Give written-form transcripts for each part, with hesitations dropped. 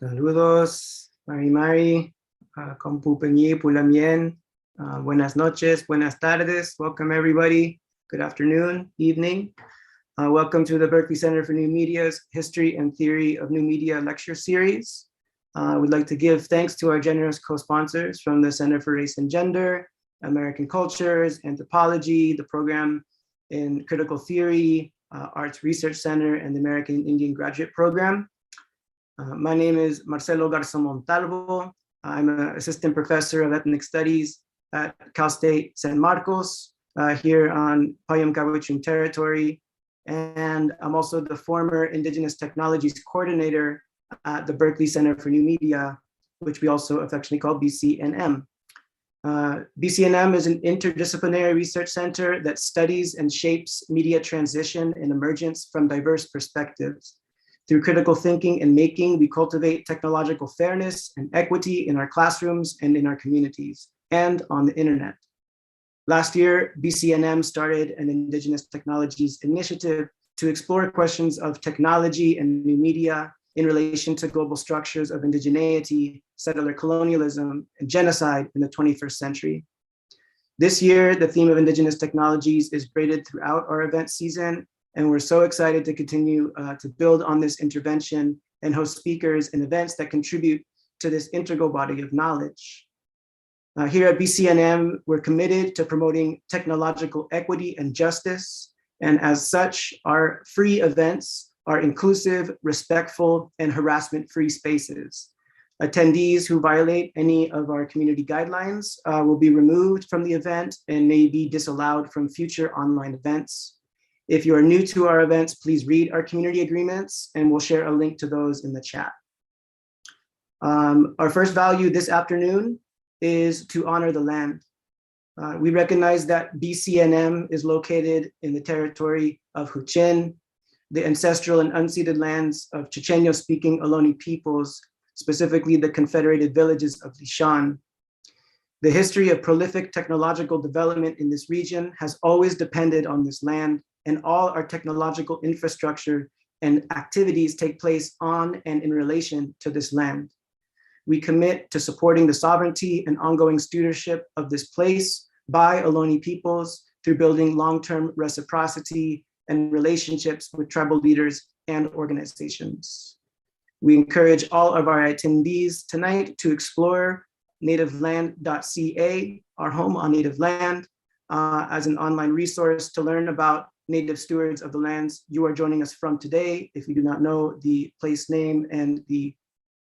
Saludos, Mari, Kompu Penyi, Pulamien. Buenas noches, buenas tardes. Welcome everybody. Good afternoon, evening. Welcome to the Berkeley Center for New Media's History and Theory of New Media lecture series. We'd like to give thanks to our generous co-sponsors from the Center for Race and Gender, American Cultures, Anthropology, the program in Critical Theory, Arts Research Center, and the American Indian Graduate Program. My name is Marcelo Garzo Montalvo. I'm an assistant professor of ethnic studies at Cal State San Marcos here on Payam Cahuachum territory. And I'm also the former Indigenous Technologies Coordinator at the Berkeley Center for New Media, which we also affectionately call BCNM. BCNM is an interdisciplinary research center that studies and shapes media transition and emergence from diverse perspectives. Through critical thinking and making, we cultivate technological fairness and equity in our classrooms and in our communities and on the internet. Last year, BCNM started an Indigenous Technologies initiative to explore questions of technology and new media in relation to global structures of indigeneity, settler colonialism, and genocide in the 21st century. This year, the theme of Indigenous technologies is braided throughout our event season, and we're so excited to continue to build on this intervention and host speakers and events that contribute to this integral body of knowledge. Here at BCNM, we're committed to promoting technological equity and justice, and as such, our free events are inclusive, respectful, and harassment-free spaces. Attendees who violate any of our community guidelines will be removed from the event and may be disallowed from future online events. If you are new to our events, please read our community agreements, and we'll share a link to those in the chat. Our first value this afternoon is to honor the land. We recognize that BCNM is located in the territory of Huichin, the ancestral and unceded lands of Chochenyo-speaking Ohlone peoples, specifically the confederated villages of Lishan. The history of prolific technological development in this region has always depended on this land, and all our technological infrastructure and activities take place on and in relation to this land. We commit to supporting the sovereignty and ongoing stewardship of this place by Ohlone peoples through building long-term reciprocity and relationships with tribal leaders and organizations. We encourage all of our attendees tonight to explore nativeland.ca, our home on native land, as an online resource to learn about Native stewards of the lands you are joining us from today, if you do not know the place name and the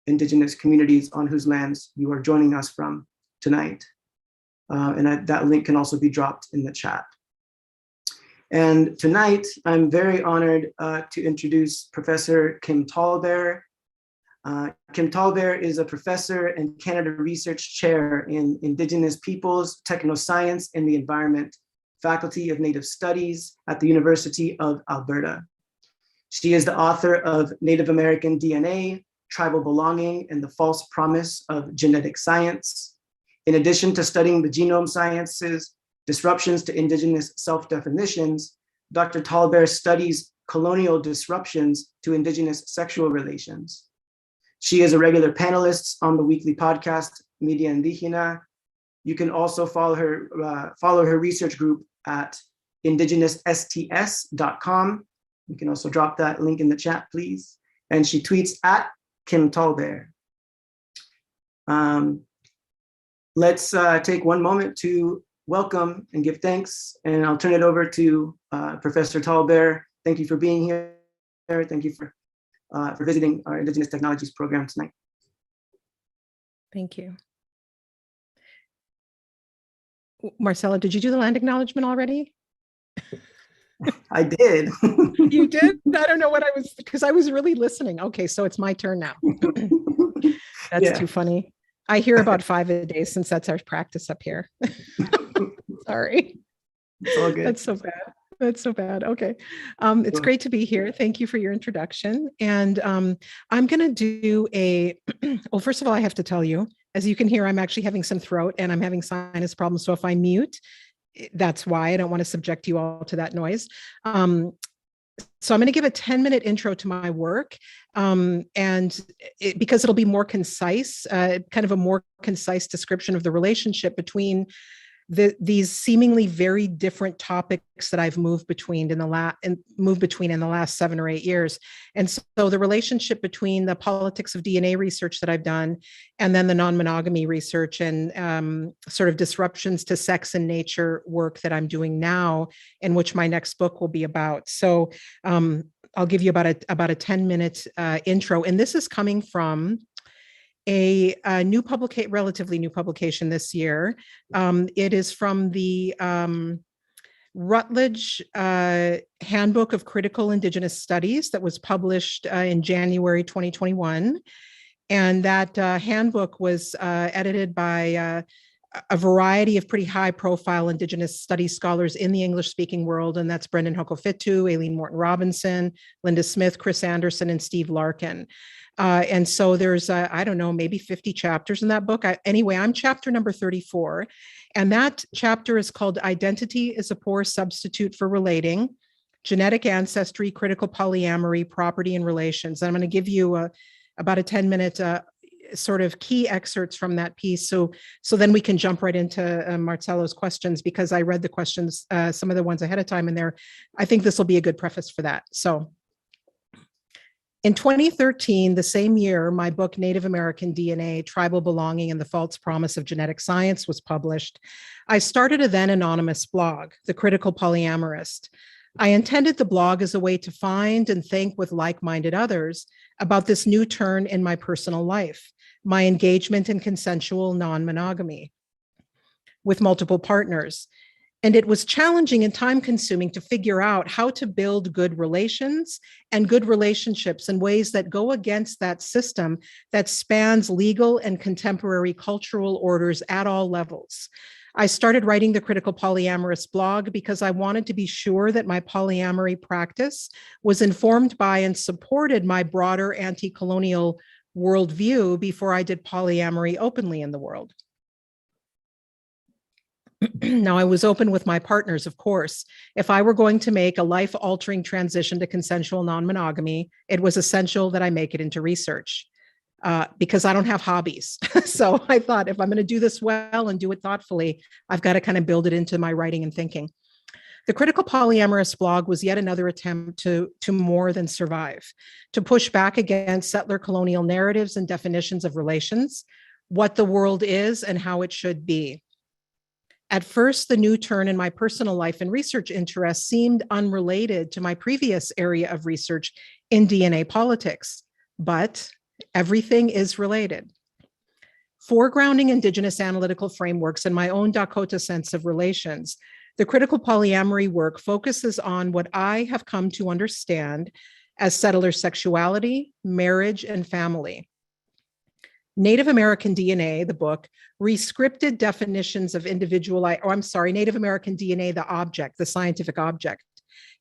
Indigenous communities on whose lands you are joining us from tonight. And that link can also be dropped in the chat. And tonight, I'm very honored to introduce Professor Kim TallBear. Kim TallBear is a professor and Canada Research Chair in Indigenous Peoples, Technoscience, and the Environment, Faculty of Native Studies at the University of Alberta. She is the author of Native American DNA, Tribal Belonging, and the False Promise of Genetic Science. In addition to studying the genome sciences, disruptions to Indigenous self-definitions, Dr. TallBear studies colonial disruptions to Indigenous sexual relations. She is a regular panelist on the weekly podcast, Media Indigena. You can also follow her research group at indigenousts.com. You can also drop that link in the chat, please. And she tweets at Kim TallBear. Let's take one moment to welcome and give thanks, and I'll turn it over to Professor TallBear. Thank you for being here. Thank you for visiting our Indigenous Technologies program tonight. Thank you. Marcelo, did you do the land acknowledgement already? I did. You did? I don't know what I was, because I was really listening. Okay, so it's my turn now. That's too funny. I hear about 5 a day since that's our practice up here. Sorry. It's all good. That's so bad. That's so bad. Okay. It's great to be here. Thank you for your introduction. And I'm going to do well, first of all, I have to tell you, as you can hear, I'm actually having some throat and I'm having sinus problems. So if I mute, that's why. I don't want to subject you all to that noise. So I'm going to give a 10-minute intro to my work, Because it'll be more concise, kind of a more concise description of the relationship between these seemingly very different topics that I've moved between in the last 7 or 8 years. And so the relationship between the politics of DNA research that I've done, and then the non-monogamy research and sort of disruptions to sex and nature work that I'm doing now, and which my next book will be about. So I'll give you about a 10-minute intro, and this is coming from a relatively new publication this year. It is from the Routledge Handbook of Critical Indigenous Studies that was published in January 2021. And that handbook was edited by a variety of pretty high profile Indigenous studies scholars in the English speaking world. And that's Brendan Hokofitu, Aileen Morton Robinson, Linda Smith, Chris Anderson, and Steve Larkin. And so there's, I don't know, maybe 50 chapters in that book. Anyway, I'm chapter number 34. And that chapter is called Identity is a Poor Substitute for Relating, Genetic Ancestry, Critical Polyamory, Property and Relations. And I'm going to give you about a 10-minute sort of key excerpts from that piece. So then we can jump right into Marcelo's questions, because I read the questions, some of the ones ahead of time in there. I think this will be a good preface for that. So in 2013, the same year, my book, Native American DNA, Tribal Belonging and the False Promise of Genetic Science was published. I started a then anonymous blog, The Critical Polyamorist. I intended the blog as a way to find and think with like-minded others about this new turn in my personal life, my engagement in consensual non-monogamy with multiple partners. And it was challenging and time-consuming to figure out how to build good relations and good relationships in ways that go against that system that spans legal and contemporary cultural orders at all levels. I started writing the Critical Polyamorist blog because I wanted to be sure that my polyamory practice was informed by and supported my broader anti-colonial worldview before I did polyamory openly in the world. Now, I was open with my partners, of course. If I were going to make a life-altering transition to consensual non-monogamy, it was essential that I make it into research. Because I don't have hobbies. So I thought, if I'm going to do this well and do it thoughtfully, I've got to kind of build it into my writing and thinking. The Critical Polyamorist blog was yet another attempt to more than survive, to push back against settler colonial narratives and definitions of relations, what the world is and how it should be. At first, the new turn in my personal life and research interests seemed unrelated to my previous area of research in DNA politics, but everything is related. Foregrounding Indigenous analytical frameworks and my own Dakota sense of relations, the critical polyamory work focuses on what I have come to understand as settler sexuality, marriage, and family. Native American DNA, the book, re-scripted definitions of Native American DNA, the object, the scientific object.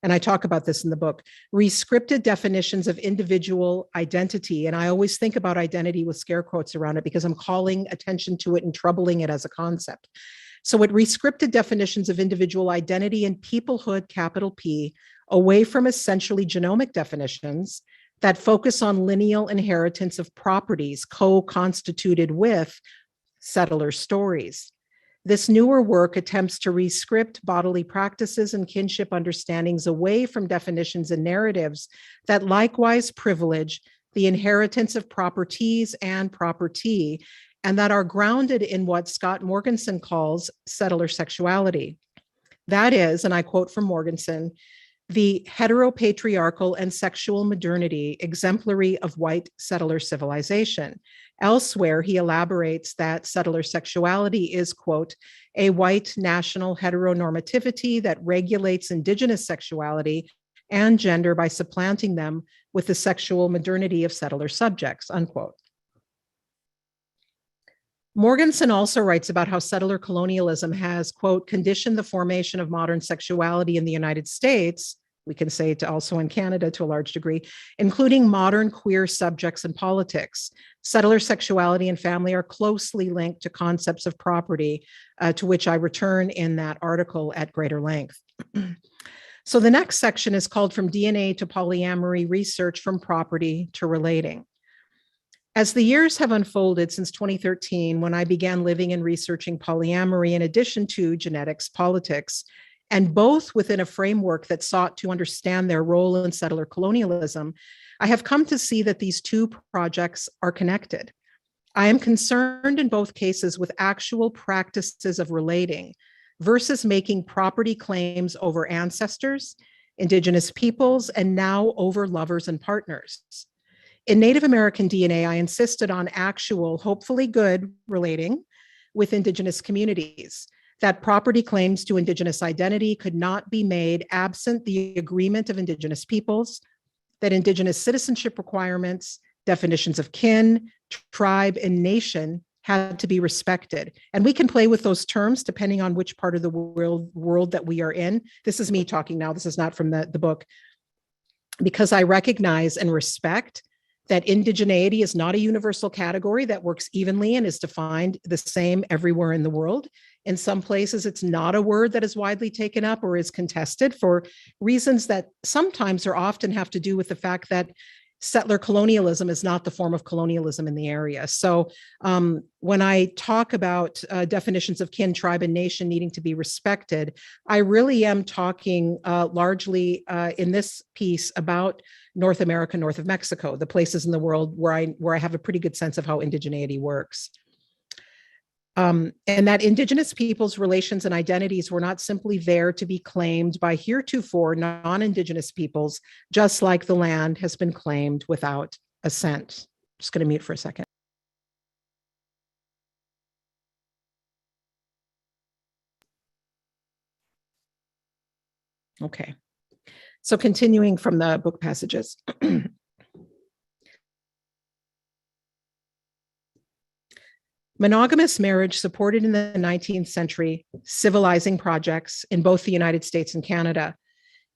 And I talk about this in the book, re-scripted definitions of individual identity. And I always think about identity with scare quotes around it because I'm calling attention to it and troubling it as a concept. So it re-scripted definitions of individual identity and peoplehood, capital P, away from essentially genomic definitions that focus on lineal inheritance of properties co-constituted with settler stories. This newer work attempts to re-script bodily practices and kinship understandings away from definitions and narratives that likewise privilege the inheritance of properties and property, and that are grounded in what Scott Morgenson calls settler sexuality. That is, and I quote from Morgenson, the heteropatriarchal and sexual modernity exemplary of white settler civilization. Elsewhere, he elaborates that settler sexuality is, quote, a white national heteronormativity that regulates Indigenous sexuality and gender by supplanting them with the sexual modernity of settler subjects, unquote. Morgenson also writes about how settler colonialism has, quote, conditioned the formation of modern sexuality in the United States, we can say it also in Canada to a large degree, including modern queer subjects in politics. Settler sexuality and family are closely linked to concepts of property, to which I return in that article at greater length. So the next section is called From DNA to Polyamory Research from Property to Relating. As the years have unfolded since 2013, when I began living and researching polyamory in addition to genetics, politics, and both within a framework that sought to understand their role in settler colonialism, I have come to see that these two projects are connected. I am concerned in both cases with actual practices of relating versus making property claims over ancestors, Indigenous peoples, and now over lovers and partners. In Native American DNA, I insisted on actual, hopefully good, relating with Indigenous communities, that property claims to Indigenous identity could not be made absent the agreement of Indigenous peoples, that Indigenous citizenship requirements, definitions of kin, tribe, and nation had to be respected. And we can play with those terms depending on which part of the world that we are in. This is me talking now. This is not from the book. Because I recognize and respect that indigeneity is not a universal category that works evenly and is defined the same everywhere in the world. In some places, it's not a word that is widely taken up or is contested for reasons that sometimes or often have to do with the fact that settler colonialism is not the form of colonialism in the area. So when I talk about definitions of kin, tribe, and nation needing to be respected, I really am talking largely in this piece about North America, north of Mexico, the places in the world where I have a pretty good sense of how indigeneity works. And that Indigenous peoples' relations and identities were not simply there to be claimed by heretofore non-Indigenous peoples, just like the land has been claimed without assent. Just going to mute for a second. Okay. So continuing from the book passages. Monogamous marriage supported in the 19th century civilizing projects in both the United States and Canada,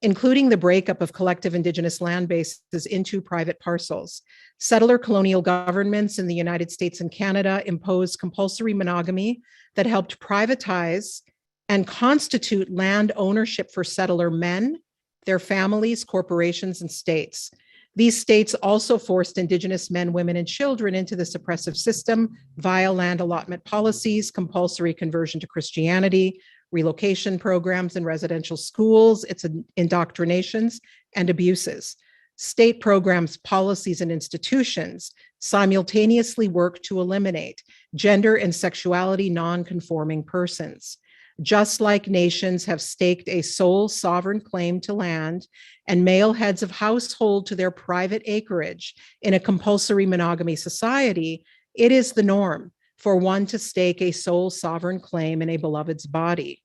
including the breakup of collective Indigenous land bases into private parcels. Settler colonial governments in the United States and Canada imposed compulsory monogamy that helped privatize and constitute land ownership for settler men, their families, corporations, and states. These states also forced Indigenous men, women, and children into the suppressive system via land allotment policies, compulsory conversion to Christianity, relocation programs and residential schools, its indoctrinations and abuses. State programs, policies, and institutions simultaneously work to eliminate gender and sexuality non-conforming persons. Just like nations have staked a sole sovereign claim to land and male heads of household to their private acreage in a compulsory monogamy society, it is the norm for one to stake a sole sovereign claim in a beloved's body.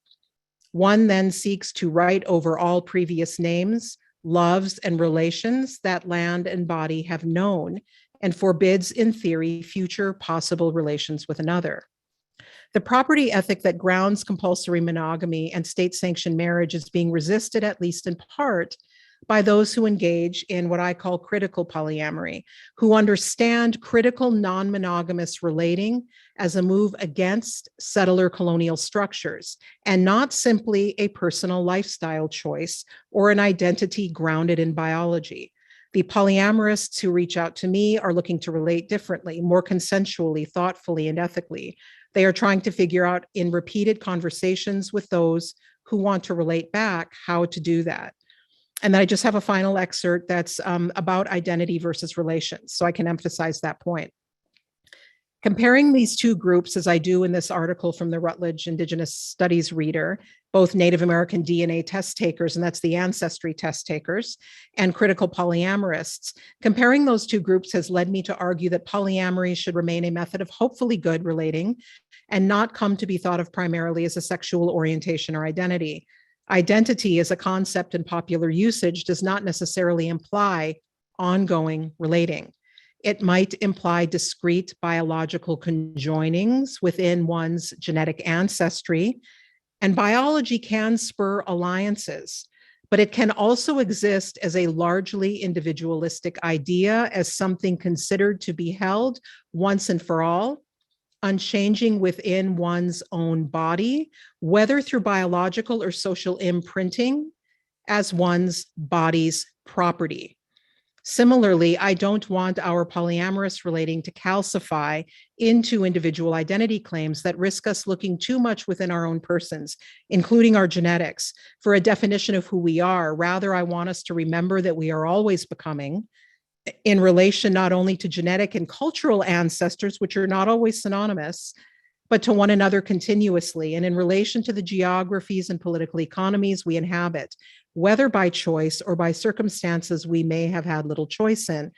One then seeks to write over all previous names, loves, and relations that land and body have known, and forbids, in theory, future possible relations with another. The property ethic that grounds compulsory monogamy and state-sanctioned marriage is being resisted, at least in part, by those who engage in what I call critical polyamory, who understand critical non-monogamous relating as a move against settler colonial structures and not simply a personal lifestyle choice or an identity grounded in biology. The polyamorists who reach out to me are looking to relate differently, more consensually, thoughtfully, and ethically. They are trying to figure out in repeated conversations with those who want to relate back how to do that. And then I just have a final excerpt that's about identity versus relations, so I can emphasize that point. Comparing these two groups, as I do in this article from the Rutledge Indigenous Studies Reader, both Native American DNA test takers, and that's the ancestry test takers, and critical polyamorists, comparing those two groups has led me to argue that polyamory should remain a method of hopefully good relating and not come to be thought of primarily as a sexual orientation or identity. Identity as a concept in popular usage does not necessarily imply ongoing relating. It might imply discrete biological conjoinings within one's genetic ancestry, and biology can spur alliances, but it can also exist as a largely individualistic idea, as something considered to be held once and for all, unchanging within one's own body, whether through biological or social imprinting, as one's body's property. Similarly, I don't want our polyamorous relating to calcify into individual identity claims that risk us looking too much within our own persons, including our genetics, for a definition of who we are. Rather, I want us to remember that we are always becoming, in relation not only to genetic and cultural ancestors, which are not always synonymous, but to one another continuously, and in relation to the geographies and political economies we inhabit, whether by choice or by circumstances we may have had little choice in.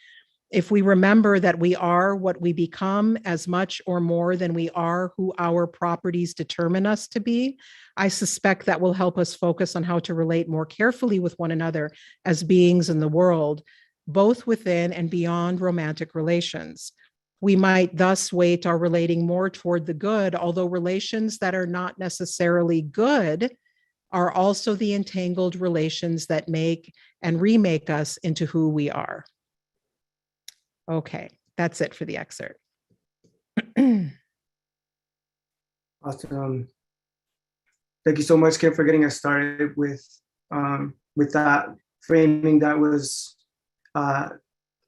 If we remember that we are what we become as much or more than we are who our properties determine us to be, I suspect that will help us focus on how to relate more carefully with one another as beings in the world, both within and beyond romantic relations. We might thus weight our relating more toward the good, although relations that are not necessarily good are also the entangled relations that make and remake us into who we are. Okay, that's it for the excerpt. Awesome. Thank you so much, Kim, for getting us started with that framing that was,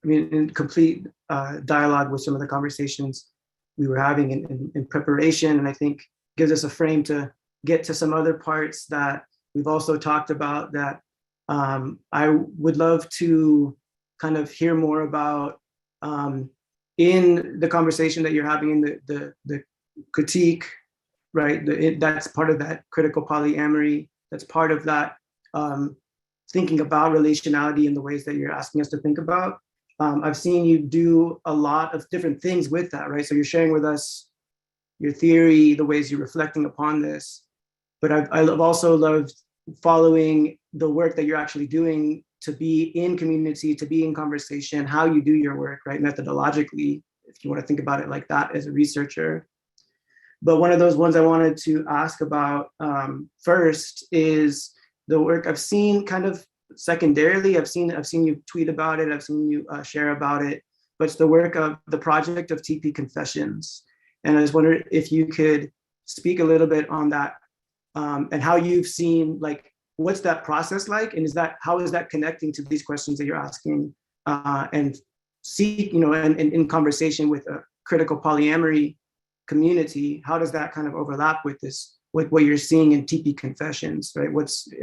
in complete dialogue with some of the conversations we were having in preparation, and I think gives us a frame to get to some other parts that we've also talked about that I would love to kind of hear more about in the conversation that you're having in the critique, right? That's part of that critical polyamory. That's part of that thinking about relationality in the ways that you're asking us to think about. I've seen you do a lot of different things with that, right? So you're sharing with us your theory, the ways you're reflecting upon this. But I've also loved following the work that you're actually doing to be in community, to be in conversation, how you do your work, right? Methodologically, if you want to think about it like that as a researcher. But one of those ones I wanted to ask about first is the work I've seen kind of secondarily. I've seen you tweet about it. I've seen you share about it. But it's the work of the project of TP Confessions. And I just wondered if you could speak a little bit on that and how you've seen, like, what's that process like? And how is that connecting to these questions that you're asking and seek, and in conversation with a critical polyamory community, how does that kind of overlap with what you're seeing in TP Confessions, right?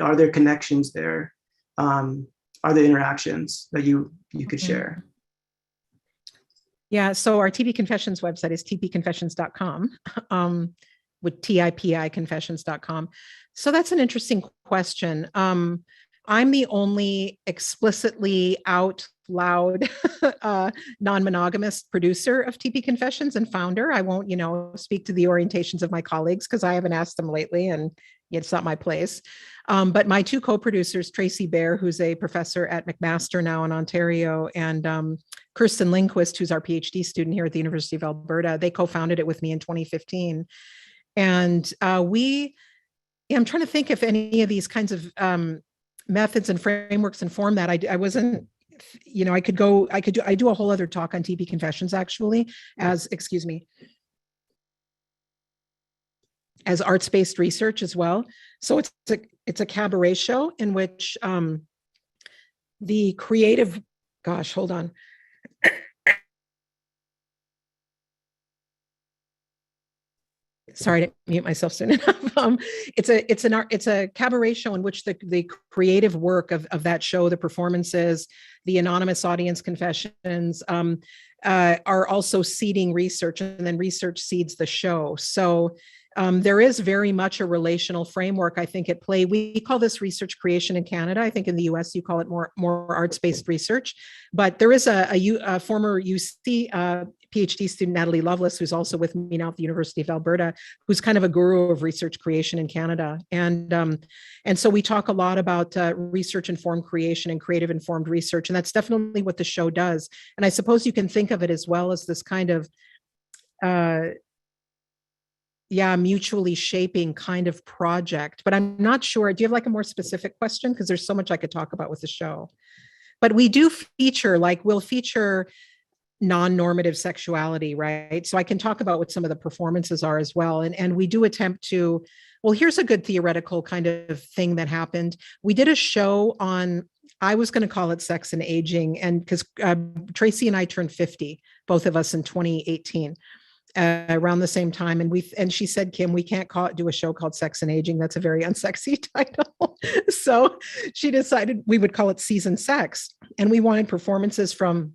Are there connections there? Are there interactions that you could share? Yeah, so our TP Confessions website is tpconfessions.com, with TIPI confessions.com. So that's an interesting question. I'm the only explicitly out loud non-monogamous producer of TP Confessions and founder. I won't, speak to the orientations of my colleagues because I haven't asked them lately and it's not my place. But my two co-producers, Tracy Bear, who's a professor at McMaster now in Ontario, and Kirsten Lindquist, who's our PhD student here at the University of Alberta, they co-founded it with me in 2015. And I'm trying to think if any of these kinds of methods and frameworks inform that. I wasn't, I do a whole other talk on TP Confessions actually as arts-based research as well. So it's a cabaret show in which the creative, hold on. Sorry to mute myself soon enough. It's a cabaret show in which the creative work of that show, the performances, the anonymous audience confessions, are also seeding research, and then research seeds the show. So there is very much a relational framework, I think, at play. We call this research creation in Canada. I think in the US, you call it more arts-based research. But there is a former UC PhD student, Natalie Lovelace, who's also with me now at the University of Alberta, who's kind of a guru of research creation in Canada. And so we talk a lot about research-informed creation and creative-informed research, and that's definitely what the show does. And I suppose you can think of it as well as this kind of mutually shaping kind of project, but I'm not sure. Do you have like a more specific question? Because there's so much I could talk about with the show. But we do feature, we'll feature non-normative sexuality, right? So I can talk about what some of the performances are as well. And we do attempt to, well, here's a good theoretical kind of thing that happened. We did a show on, I was going to call it Sex and Aging, and because Tracy and I turned 50, both of us in 2018. Around the same time, and she said, Kim, we can't do a show called Sex and Aging. That's a very unsexy title. So she decided we would call it Season Sex, and we wanted performances from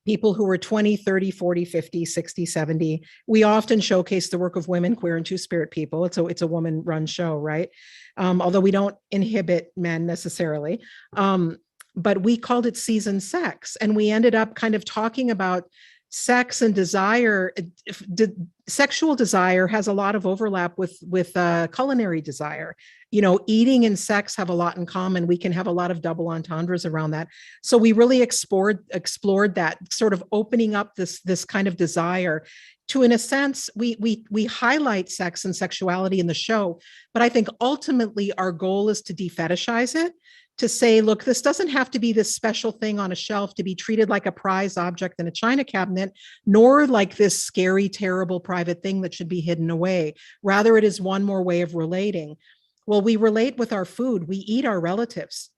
people who were 20, 30, 40, 50, 60, 70. We often showcase the work of women, queer, and two-spirit people. It's a woman-run show, right? Although we don't inhibit men necessarily. But we called it Season Sex, and we ended up kind of talking about sex and desire. Sexual desire has a lot of overlap with culinary desire. You know, eating and sex have a lot in common. We can have a lot of double entendres around that. So we really explored that, sort of opening up this kind of desire to, in a sense, we highlight sex and sexuality in the show, but I think ultimately our goal is to defetishize it, to say, look, this doesn't have to be this special thing on a shelf to be treated like a prize object in a china cabinet, nor like this scary, terrible private thing that should be hidden away. Rather, it is one more way of relating. Well, we relate with our food. We eat our relatives,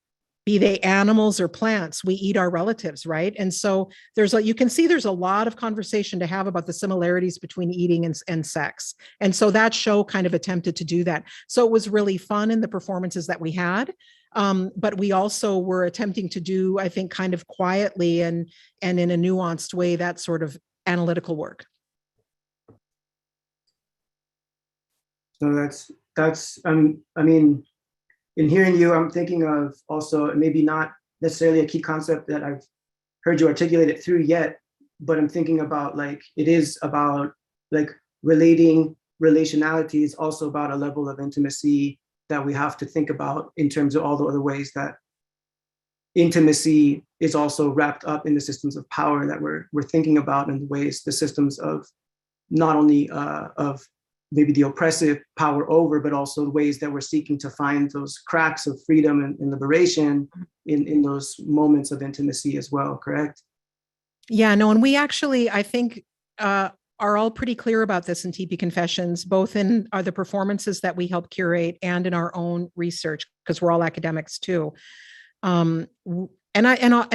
be they animals or plants. We eat our relatives, right? And so you can see there's a lot of conversation to have about the similarities between eating and sex. And so that show kind of attempted to do that. So it was really fun in the performances that we had. But we also were attempting to do, I think, kind of quietly and in a nuanced way, that sort of analytical work. So that's I mean, in hearing you, I'm thinking of also maybe not necessarily a key concept that I've heard you articulate it through yet, but I'm thinking about, like, it is about like relationality is also about a level of intimacy that we have to think about in terms of all the other ways that intimacy is also wrapped up in the systems of power that we're thinking about, and the ways the systems of not only of maybe the oppressive power over, but also the ways that we're seeking to find those cracks of freedom and liberation in those moments of intimacy as well, correct? Yeah, no, and we actually, I think, are all pretty clear about this in TP Confessions, both in the performances that we help curate and in our own research, because we're all academics too. And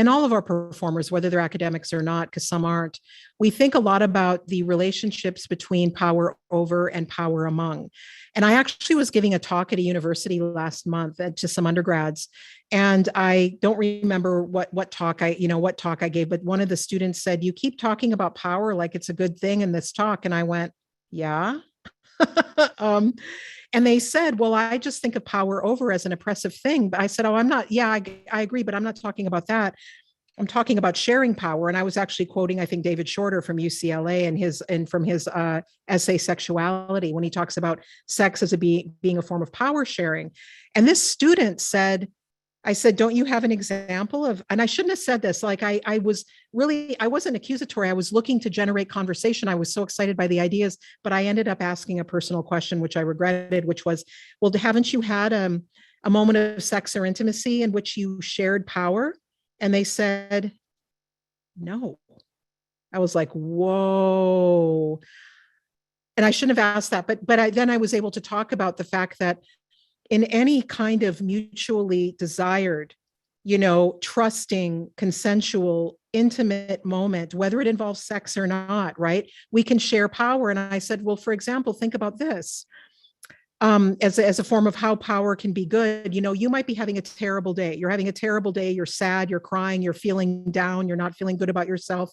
all of our performers, whether they're academics or not, because some aren't, we think a lot about the relationships between power over and power among. And I actually was giving a talk at a university last month to some undergrads, and I don't remember what talk I gave, but one of the students said, "You keep talking about power like it's a good thing in this talk," and I went, "Yeah." And they said, "Well, I just think of power over as an oppressive thing." But I said, "Oh, I'm not. Yeah, I agree, but I'm not talking about that. I'm talking about sharing power." And I was actually quoting, I think, David Shorter from UCLA and from his essay Sexuality, when he talks about sex as being a form of power sharing. And this student said, I said, "Don't you have an example of," and I shouldn't have said this, like I wasn't accusatory. I was looking to generate conversation. I was so excited by the ideas, but I ended up asking a personal question, which I regretted, which was, "Well, haven't you had a moment of sex or intimacy in which you shared power?" And they said, "No." I was like, whoa. And I shouldn't have asked that, but then I was able to talk about the fact that in any kind of mutually desired, trusting, consensual, intimate moment, whether it involves sex or not, right? We can share power. And I said, well, for example, think about this. As a form of how power can be good. You might be having a terrible day. You're having a terrible day. You're sad, you're crying, you're feeling down, you're not feeling good about yourself.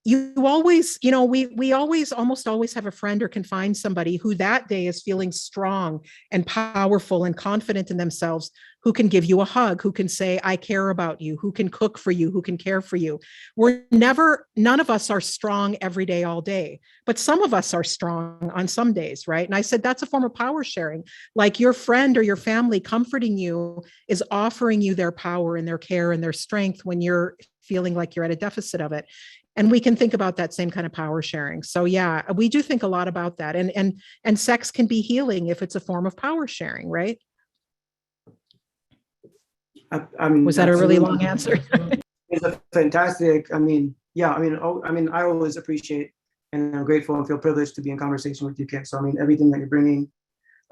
You always, we almost always have a friend or can find somebody who that day is feeling strong and powerful and confident in themselves, who can give you a hug, who can say, "I care about you," who can cook for you, who can care for you. None of us are strong every day, all day, but some of us are strong on some days, right? And I said, that's a form of power sharing. Like your friend or your family comforting you is offering you their power and their care and their strength when you're feeling like you're at a deficit of it. And we can think about that same kind of power sharing. So yeah, we do think a lot about that. And sex can be healing if it's a form of power sharing, right? I mean, was that a really long answer? It's a fantastic, yeah, I mean, I always appreciate and I'm grateful and feel privileged to be in conversation with you, Kim. So I mean, everything that you're bringing.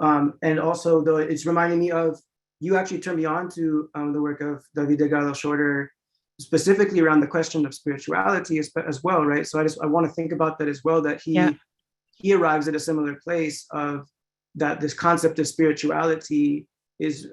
And also, though, it's reminding me of, you actually turned me on to the work of David de Garzo Shorter, specifically around the question of spirituality as well, right? So I want to think about that as well, that Yeah. he arrives at a similar place of that this concept of spirituality is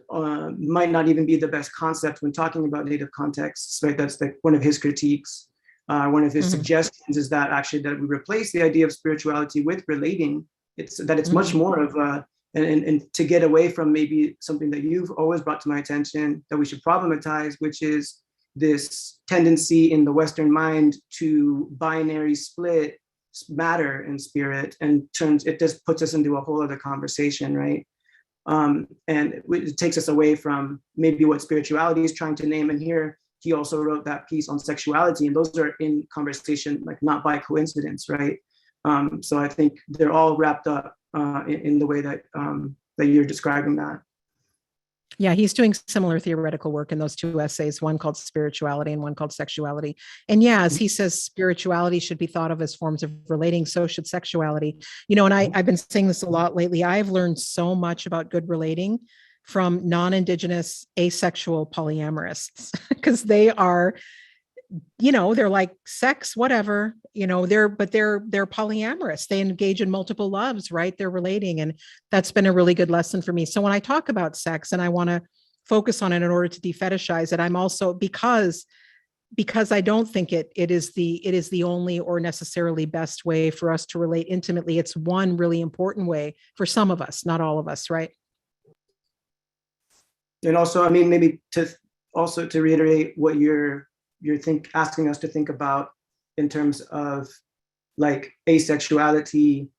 might not even be the best concept when talking about native contexts, right? That's like one of his critiques. One of his suggestions is that actually that we replace the idea of spirituality with relating. It's that it's much more of a, and to get away from maybe something that you've always brought to my attention that we should problematize, which is this tendency in the Western mind to binary split matter and spirit, and it just puts us into a whole other conversation, right? And it takes us away from maybe what spirituality is trying to name. And here he also wrote that piece on sexuality, and those are in conversation, like not by coincidence, right? So I think they're all wrapped up in the way that that you're describing that. Yeah, he's doing similar theoretical work in those two essays, one called Spirituality and one called Sexuality. And yeah, as he says, spirituality should be thought of as forms of relating, so should sexuality. You know, and I've been saying this a lot lately. I've learned so much about good relating from non-Indigenous asexual polyamorists, because they are, you know, they're like sex, whatever, you know, they're polyamorous. They engage in multiple loves, right? They're relating. And that's been a really good lesson for me. So when I talk about sex and I want to focus on it in order to defetishize it, I'm also, because I don't think it is the only or necessarily best way for us to relate intimately. It's one really important way for some of us, not all of us, right? And also, I mean, maybe to reiterate what you're asking us to think about in terms of like asexuality,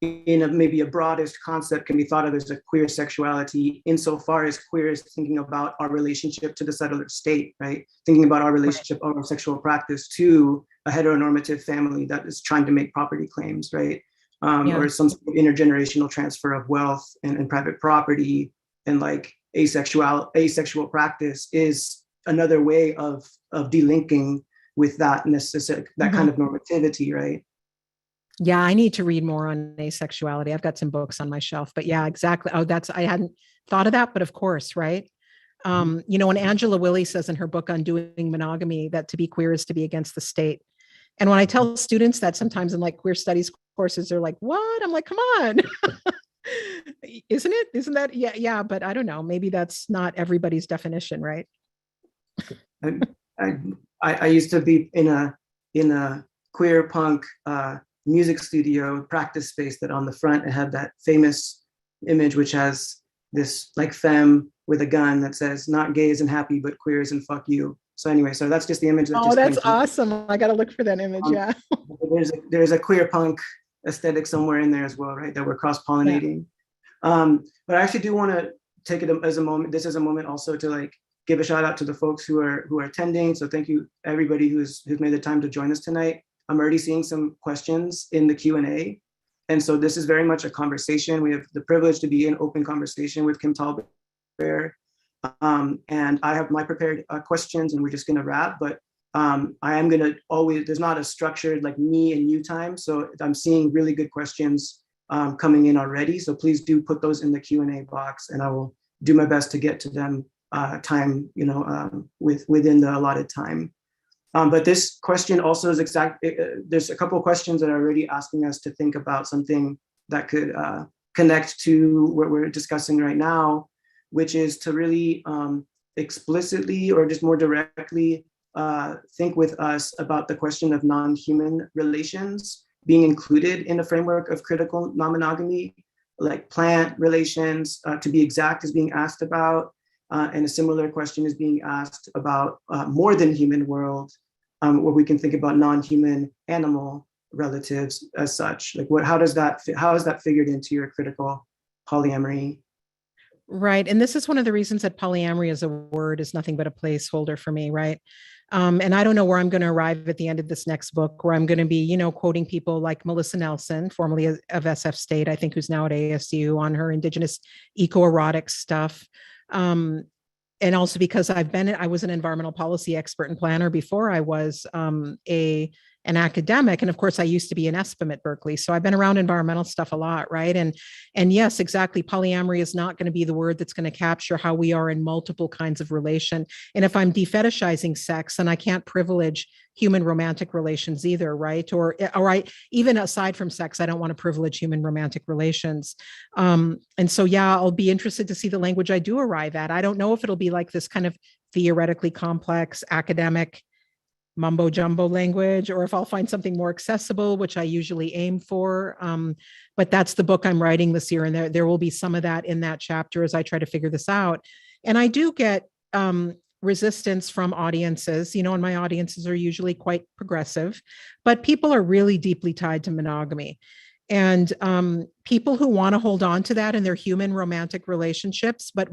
in maybe a broadest concept can be thought of as a queer sexuality, insofar as queer is thinking about our relationship to the settler state, right? Thinking about our relationship, our sexual practice to a heteronormative family that is trying to make property claims, right? Or some sort of intergenerational transfer of wealth and private property, and like asexual practice is another way of delinking with that necessary, that kind of normativity, right? Yeah, I need to read more on asexuality. I've got some books on my shelf, but yeah, exactly. Oh, I hadn't thought of that, but of course, right? You know, when Angela Willey says in her book Undoing Monogamy that to be queer is to be against the state. And when I tell students that sometimes in like queer studies courses, they're like, what? I'm like, come on. Isn't it? Isn't that? Yeah, yeah. But I don't know. Maybe that's not everybody's definition, right? I used to be in a queer punk music studio practice space that on the front it had that famous image which has this like femme with a gun that says not gay isn't happy but queer isn't fuck you. So anyway, so that's just the image that just that's awesome. I got to look for that image. Yeah. There's a queer punk aesthetic somewhere in there as well, right? That we're cross-pollinating. But I actually do want to take it as a moment. This is a moment also to like give a shout out to the folks who are attending. So thank you everybody who's made the time to join us tonight. I'm already seeing some questions in the Q&A. And so this is very much a conversation. We have the privilege to be in open conversation with Kim TallBear. And I have my prepared questions and we're just gonna wrap, but I am gonna always, there's not a structured like me and you time. So I'm seeing really good questions coming in already. So please do put those in the Q&A box and I will do my best to get to them time, you know, within the allotted time. But this question also is there's a couple of questions that are already asking us to think about something that could connect to what we're discussing right now, which is to really explicitly or just more directly think with us about the question of non-human relations being included in the framework of critical non-monogamy, like plant relations, to be exact, is being asked about. And a similar question is being asked about more than human world, where we can think about non-human animal relatives as such. Like how is that figured into your critical polyamory? Right. And this is one of the reasons that polyamory as a word is nothing but a placeholder for me, right? And I don't know where I'm going to arrive at the end of this next book, where I'm going to be, you know, quoting people like Melissa Nelson, formerly of SF State, I think, who's now at ASU, on her Indigenous ecoerotic stuff. and also because I was an environmental policy expert and planner before I was an academic. And of course, I used to be an ESPM at Berkeley. So I've been around environmental stuff a lot, right? And yes, exactly. Polyamory is not going to be the word that's going to capture how we are in multiple kinds of relation. And if I'm defetishizing sex, then I can't privilege human romantic relations either, right? Or even aside from sex, I don't want to privilege human romantic relations. And so, yeah, I'll be interested to see the language I do arrive at. I don't know if it'll be like this kind of theoretically complex academic mumbo jumbo language, or if I'll find something more accessible, which I usually aim for. But that's the book I'm writing this year. And there will be some of that in that chapter as I try to figure this out. And I do get resistance from audiences, and my audiences are usually quite progressive, but people are really deeply tied to monogamy. And people who want to hold on to that in their human romantic relationships, but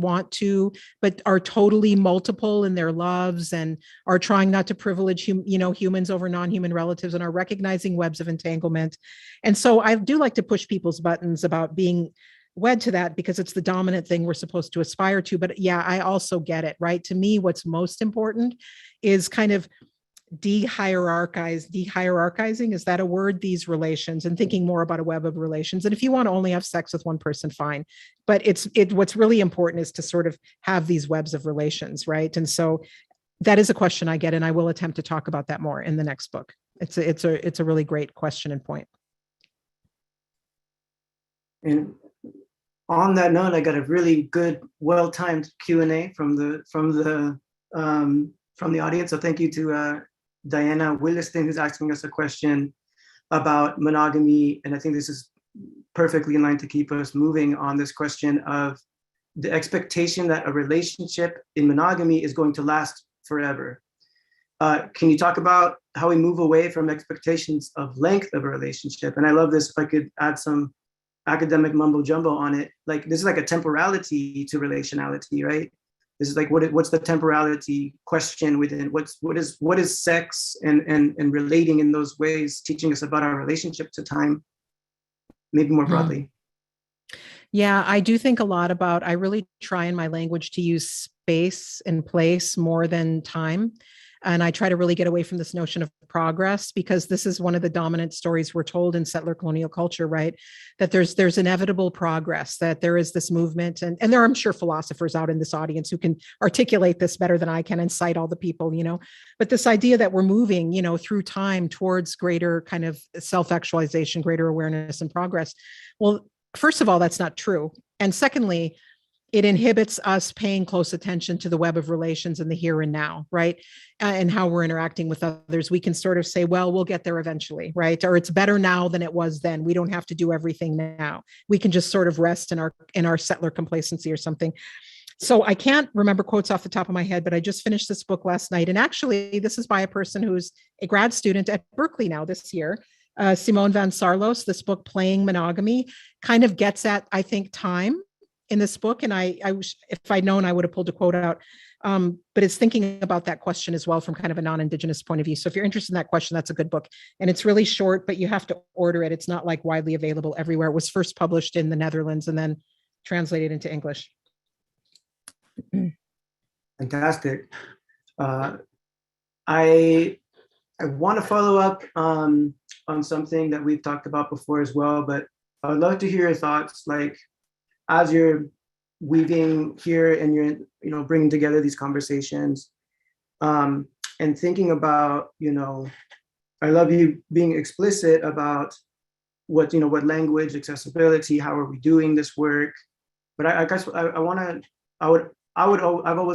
are totally multiple in their loves and are trying not to privilege, humans over non-human relatives and are recognizing webs of entanglement. And so I do like to push people's buttons about being wed to that because it's the dominant thing we're supposed to aspire to. But yeah, I also get it, right? To me, what's most important is kind of de-hierarchizing, is that a word, these relations, and thinking more about a web of relations. And if you want to only have sex with one person, fine, but what's really important is to sort of have these webs of relations, right? And so that is a question I get, and I will attempt to talk about that more in the next book. It's a really great question and point. And on that note, I got a really good, well-timed Q&A from the audience. So thank you to Diana Williston, who's asking us a question about monogamy. And I think this is perfectly in line to keep us moving on this question of the expectation that a relationship in monogamy is going to last forever. Can you talk about how we move away from expectations of length of a relationship? And I love this, if I could add some academic mumbo jumbo on it. Like, this is like a temporality to relationality, right? This is like, what's the temporality question within, what is sex and relating in those ways, teaching us about our relationship to time, maybe more broadly. Yeah, I do think a lot about, I really try in my language to use space and place more than time. And I try to really get away from this notion of progress, because this is one of the dominant stories we're told in settler colonial culture, right? That there's inevitable progress, that there is this movement. And there are, I'm sure, philosophers out in this audience who can articulate this better than I can and cite all the people, but this idea that we're moving, through time towards greater kind of self-actualization, greater awareness and progress. Well, first of all, that's not true. And secondly, it inhibits us paying close attention to the web of relations in the here and now, right? And how we're interacting with others. We can sort of say, well, we'll get there eventually, right? Or it's better now than it was then. We don't have to do everything now. We can just sort of rest in our settler complacency or something. So I can't remember quotes off the top of my head, but I just finished this book last night. And actually, this is by a person who's a grad student at Berkeley now this year. Simone van Sarlos. This book, Playing Monogamy, kind of gets at, I think, time in this book. And I if I'd known, I would have pulled a quote out. But it's thinking about that question as well from kind of a non-Indigenous point of view. So if you're interested in that question, that's a good book. And it's really short, but you have to order it. It's not like widely available everywhere. It was first published in the Netherlands and then translated into English. Fantastic. I want to follow up on something that we've talked about before as well, but I would love to hear your thoughts, like, as you're weaving here and you're bringing together these conversations, and thinking about, I love you being explicit about what language, accessibility, how are we doing this work? But I guess I've always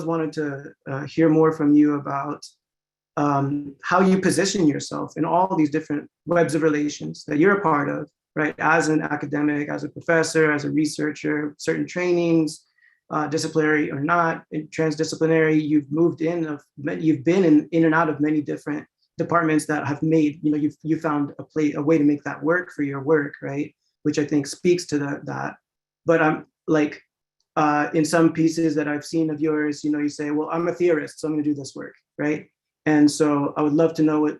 wanted to hear more from you about how you position yourself in all these different webs of relations that you're a part of, right? As an academic, as a professor, as a researcher, certain trainings, disciplinary or not, transdisciplinary, you've been in and out of many different departments that have made, you found a way to make that work for your work, right? Which I think speaks to that. But I'm like, in some pieces that I've seen of yours, you say, well, I'm a theorist, so I'm gonna do this work, right? And so I would love to know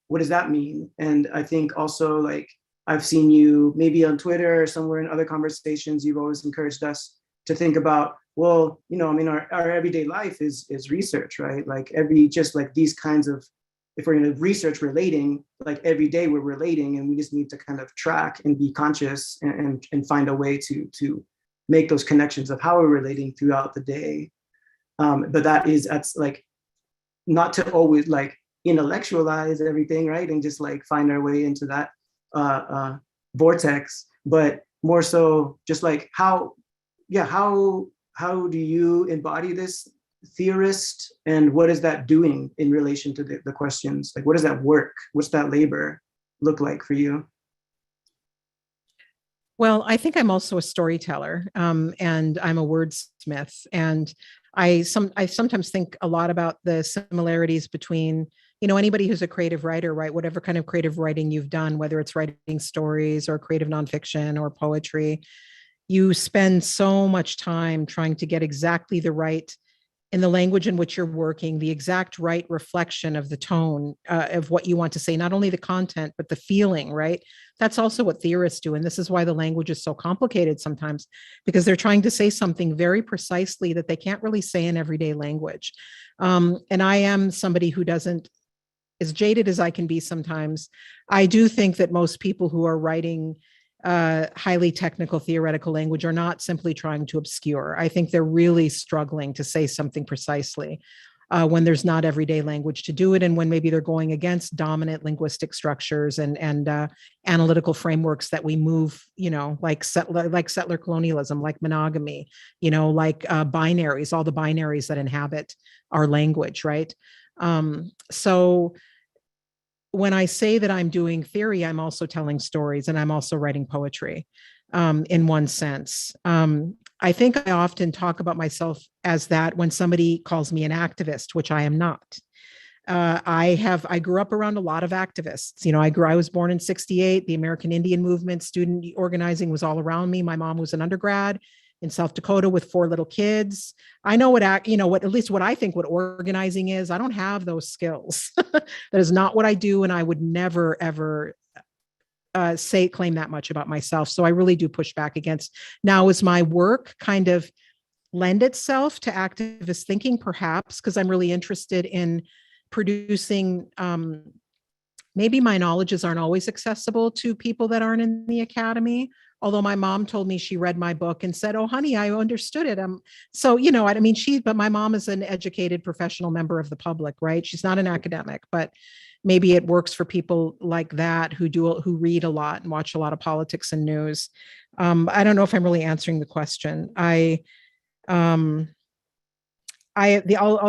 what does that mean? And I think also, like, I've seen you maybe on Twitter or somewhere in other conversations, you've always encouraged us to think about, well, you know, I mean, our everyday life is research, right? Like just like these kinds of, if we're going to research relating, like every day we're relating, and we just need to kind of track and be conscious and find a way to make those connections of how we're relating throughout the day. But that's like, not to always like intellectualize everything, right? And just like find our way into that vortex, but more so just like how do you embody this theorist, and what is that doing in relation to the questions? Like, what does that work? What's that labor look like for you? Well, I think I'm also a storyteller, and I'm a wordsmith, and I sometimes think a lot about the similarities between, you know, anybody who's a creative writer, right? Whatever kind of creative writing you've done, whether it's writing stories or creative nonfiction or poetry, you spend so much time trying to get exactly the right, in the language in which you're working, the exact right reflection of the tone of what you want to say, not only the content, but the feeling, right? That's also what theorists do. And this is why the language is so complicated sometimes, because they're trying to say something very precisely that they can't really say in everyday language. And I am somebody who doesn't, as jaded as I can be sometimes, I do think that most people who are writing highly technical theoretical language are not simply trying to obscure. I think they're really struggling to say something precisely when there's not everyday language to do it, and when maybe they're going against dominant linguistic structures and analytical frameworks that we move, you know, like settler colonialism, like monogamy, you know, like binaries, all the binaries that inhabit our language, right? So when I say that I'm doing theory, I'm also telling stories, and I'm also writing poetry in one sense. I think I often talk about myself as that when somebody calls me an activist, which I am not. I grew up around a lot of activists. You know, I was born in '68. The American Indian movement, student organizing was all around me. My mom was an undergrad in South Dakota with 4 little kids. I know what at least what I think what organizing is. I don't have those skills. That is not what I do. And I would never, ever claim that much about myself. So I really do push back against. Now, is my work kind of lend itself to activist thinking, perhaps, because I'm really interested in producing, maybe my knowledges aren't always accessible to people that aren't in the academy. Although my mom told me she read my book and said, "Oh, honey, I understood it." So, you know, I mean, but my mom is an educated professional member of the public, right? She's not an academic, but maybe it works for people like that who read a lot and watch a lot of politics and news. I don't know if I'm really answering the question. I'll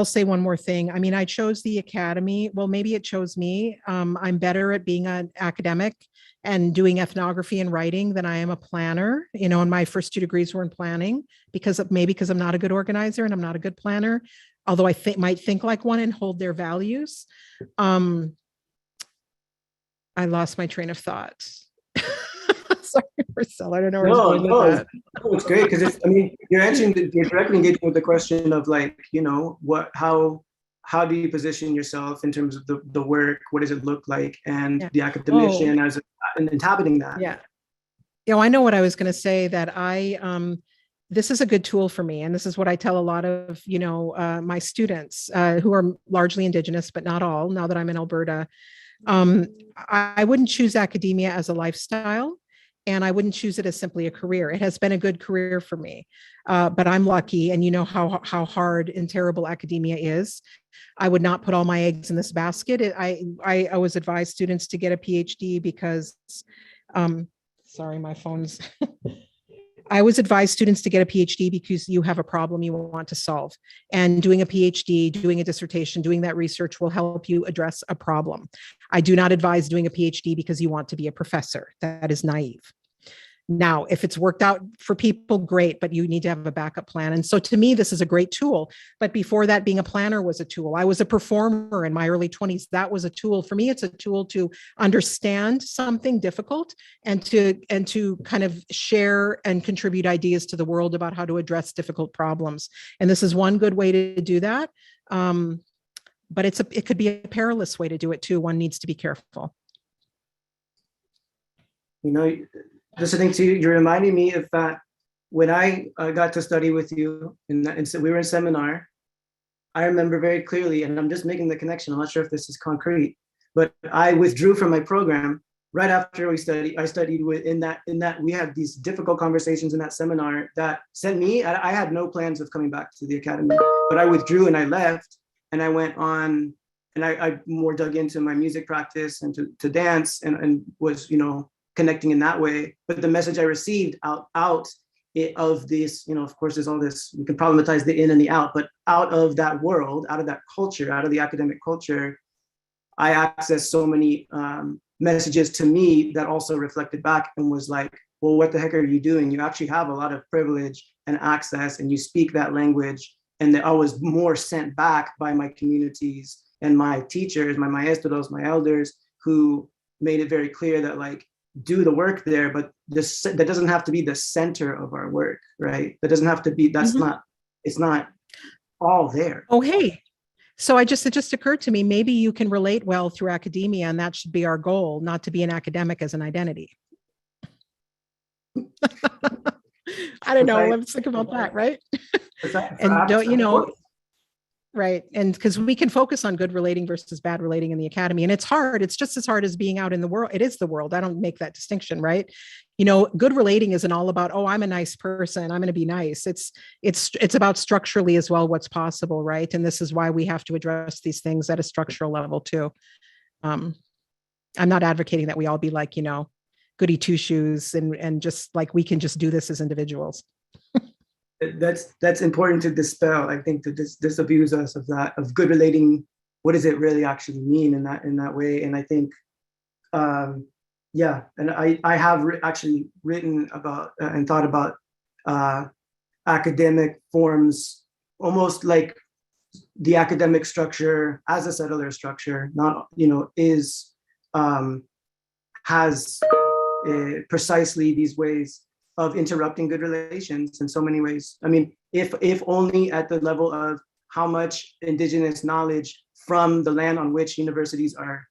say one more thing. I mean, I chose the academy. Well, maybe it chose me. I'm better at being an academic and doing ethnography and writing than I am a planner. You know, and my first 2 degrees were in planning because I'm not a good organizer and I'm not a good planner, although I might think like one and hold their values. I lost my train of thought. Sorry, Marcelo. I don't know where I was going with that. It's great because I mean, you're directly engaging with the question of like, you know, how do you position yourself in terms of the work? What does it look like? And the academician as inhabiting that. Yeah. You know, I know what I was going to say, that this is a good tool for me. And this is what I tell a lot of, you know, my students who are largely Indigenous, but not all, now that I'm in Alberta. I wouldn't choose academia as a lifestyle, and I wouldn't choose it as simply a career. It has been a good career for me, but I'm lucky, and you know how hard and terrible academia is. I would not put all my eggs in this basket. I always advise students to get a PhD because, sorry, my phone's. I always advise students to get a PhD because you have a problem you want to solve. And doing a PhD, doing a dissertation, doing that research will help you address a problem. I do not advise doing a PhD because you want to be a professor. That is naive. Now, if it's worked out for people, great, but you need to have a backup plan. And so to me, this is a great tool. But before that, being a planner was a tool. I was a performer in my early 20s. That was a tool. For me, it's a tool to understand something difficult and to kind of share and contribute ideas to the world about how to address difficult problems. And this is one good way to do that. But it could be a perilous way to do it too. One needs to be careful. You know, listening to you, you're reminding me of that when I got to study with you, and so we were in seminar, I remember very clearly, and I'm just making the connection, I'm not sure if this is concrete, but I withdrew from my program right after we studied. I studied in that we had these difficult conversations in that seminar that sent me, I had no plans of coming back to the academy, but I withdrew and I left, and I went on, and I more dug into my music practice and to dance, and was, connecting in that way. But the message I received out of this, of course, there's all this, we can problematize the in and the out, but out of that world, out of that culture, out of the academic culture, I accessed so many messages to me that also reflected back and was like, well, what the heck are you doing? You actually have a lot of privilege and access, and you speak that language. And I was more sent back by my communities and my teachers, my maestros, my elders, who made it very clear that, like, do the work there, but that doesn't have to be the center of our work, right? That doesn't have to be, that's not, it's not all there. Oh, hey. So it just occurred to me, maybe you can relate well through academia, and that should be our goal, not to be an academic as an identity. I don't know. Let's think about that, right? And don't, right. And because we can focus on good relating versus bad relating in the academy. And it's hard. It's just as hard as being out in the world. It is the world. I don't make that distinction, right? Good relating isn't all about, oh, I'm a nice person, I'm going to be nice. It's about structurally as well, what's possible, right? And this is why we have to address these things at a structural level too. I'm not advocating that we all be like, goody two shoes and just like, we can just do this as individuals. That's important to dispel. I think to disabuse us of that, of good relating. What does it really actually mean in that way? And I think, yeah, and I have actually written about and thought about academic forms, almost like the academic structure as a settler structure, not has precisely these ways of interrupting good relations in so many ways. I mean, if only at the level of how much indigenous knowledge from the land on which universities are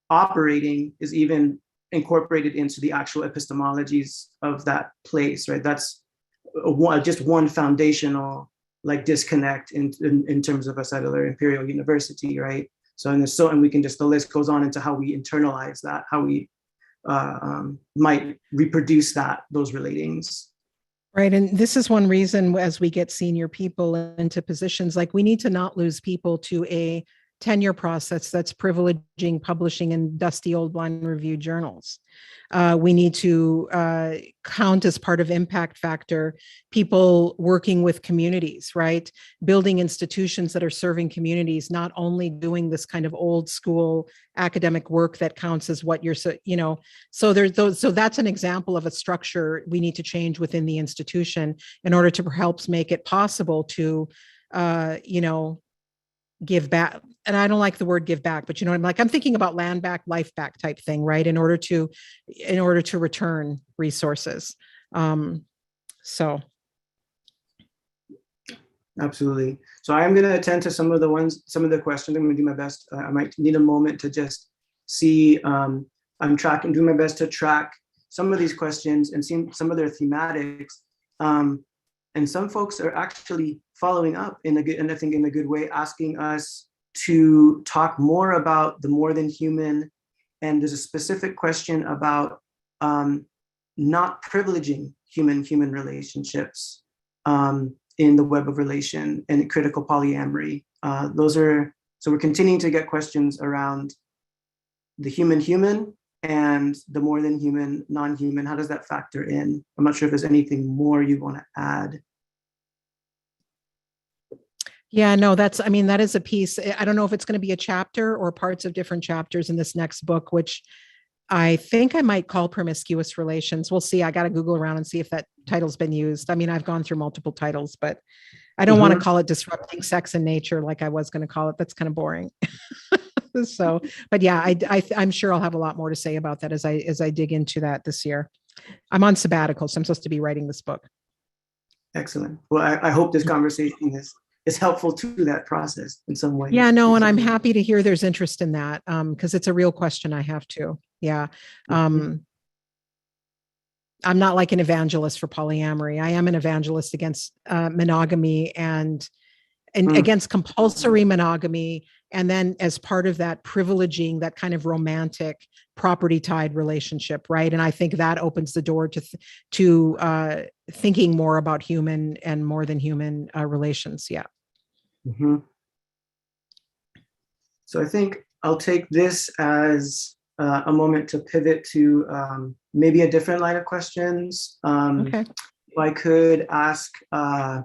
operating is even incorporated into the actual epistemologies of that place, right? That's just one foundational disconnect in terms of a settler imperial university, right? And we can just, the list goes on into how we internalize that, how we might reproduce those relatings. Right. And this is one reason, as we get senior people into positions, we need to not lose people to a tenure process that's privileging publishing in dusty old blind review journals. We need to count as part of impact factor people working with communities, right? Building institutions that are serving communities, not only doing this kind of old school academic work that counts as what you're, so there's those. So that's an example of a structure we need to change within the institution in order to help make it possible to, give back. And I don't like the word give back, but I'm thinking about land back, life back type thing, right? In order to return resources. So. Absolutely. So I'm going to attend to some of the questions. I'm going to do my best. I might need a moment to just see, I'm doing my best to track some of these questions and see some of their thematics. And some folks are actually following up in a good way, asking us to talk more about the more than human. And there's a specific question about not privileging human relationships in the web of relation and critical polyamory. So we're continuing to get questions around the human and the more than human, non-human. How does that factor in? I'm not sure if there's anything more you want to add. Yeah, no, that is a piece. I don't know if it's going to be a chapter or parts of different chapters in this next book, which I think I might call Promiscuous Relations. We'll see. I got to Google around and see if that title's been used. I mean, I've gone through multiple titles, but I don't want to call it Disrupting Sex and Nature like I was going to call it. That's kind of boring. So, but yeah, I'm sure I'll have a lot more to say about that as I dig into that this year. I'm on sabbatical, so I'm supposed to be writing this book. Excellent. Well, I hope this conversation is helpful to that process in some way. Yeah, no, and I'm happy to hear there's interest in that because it's a real question I have too. Yeah. I'm not like an evangelist for polyamory. I am an evangelist against monogamy and against compulsory monogamy. And then as part of that, privileging that kind of romantic property tied relationship, right? And I think that opens the door to thinking more about human and more than human relations. Yeah. Mm-hmm. So I think I'll take this as a moment to pivot to maybe a different line of questions. Okay. If I could ask, I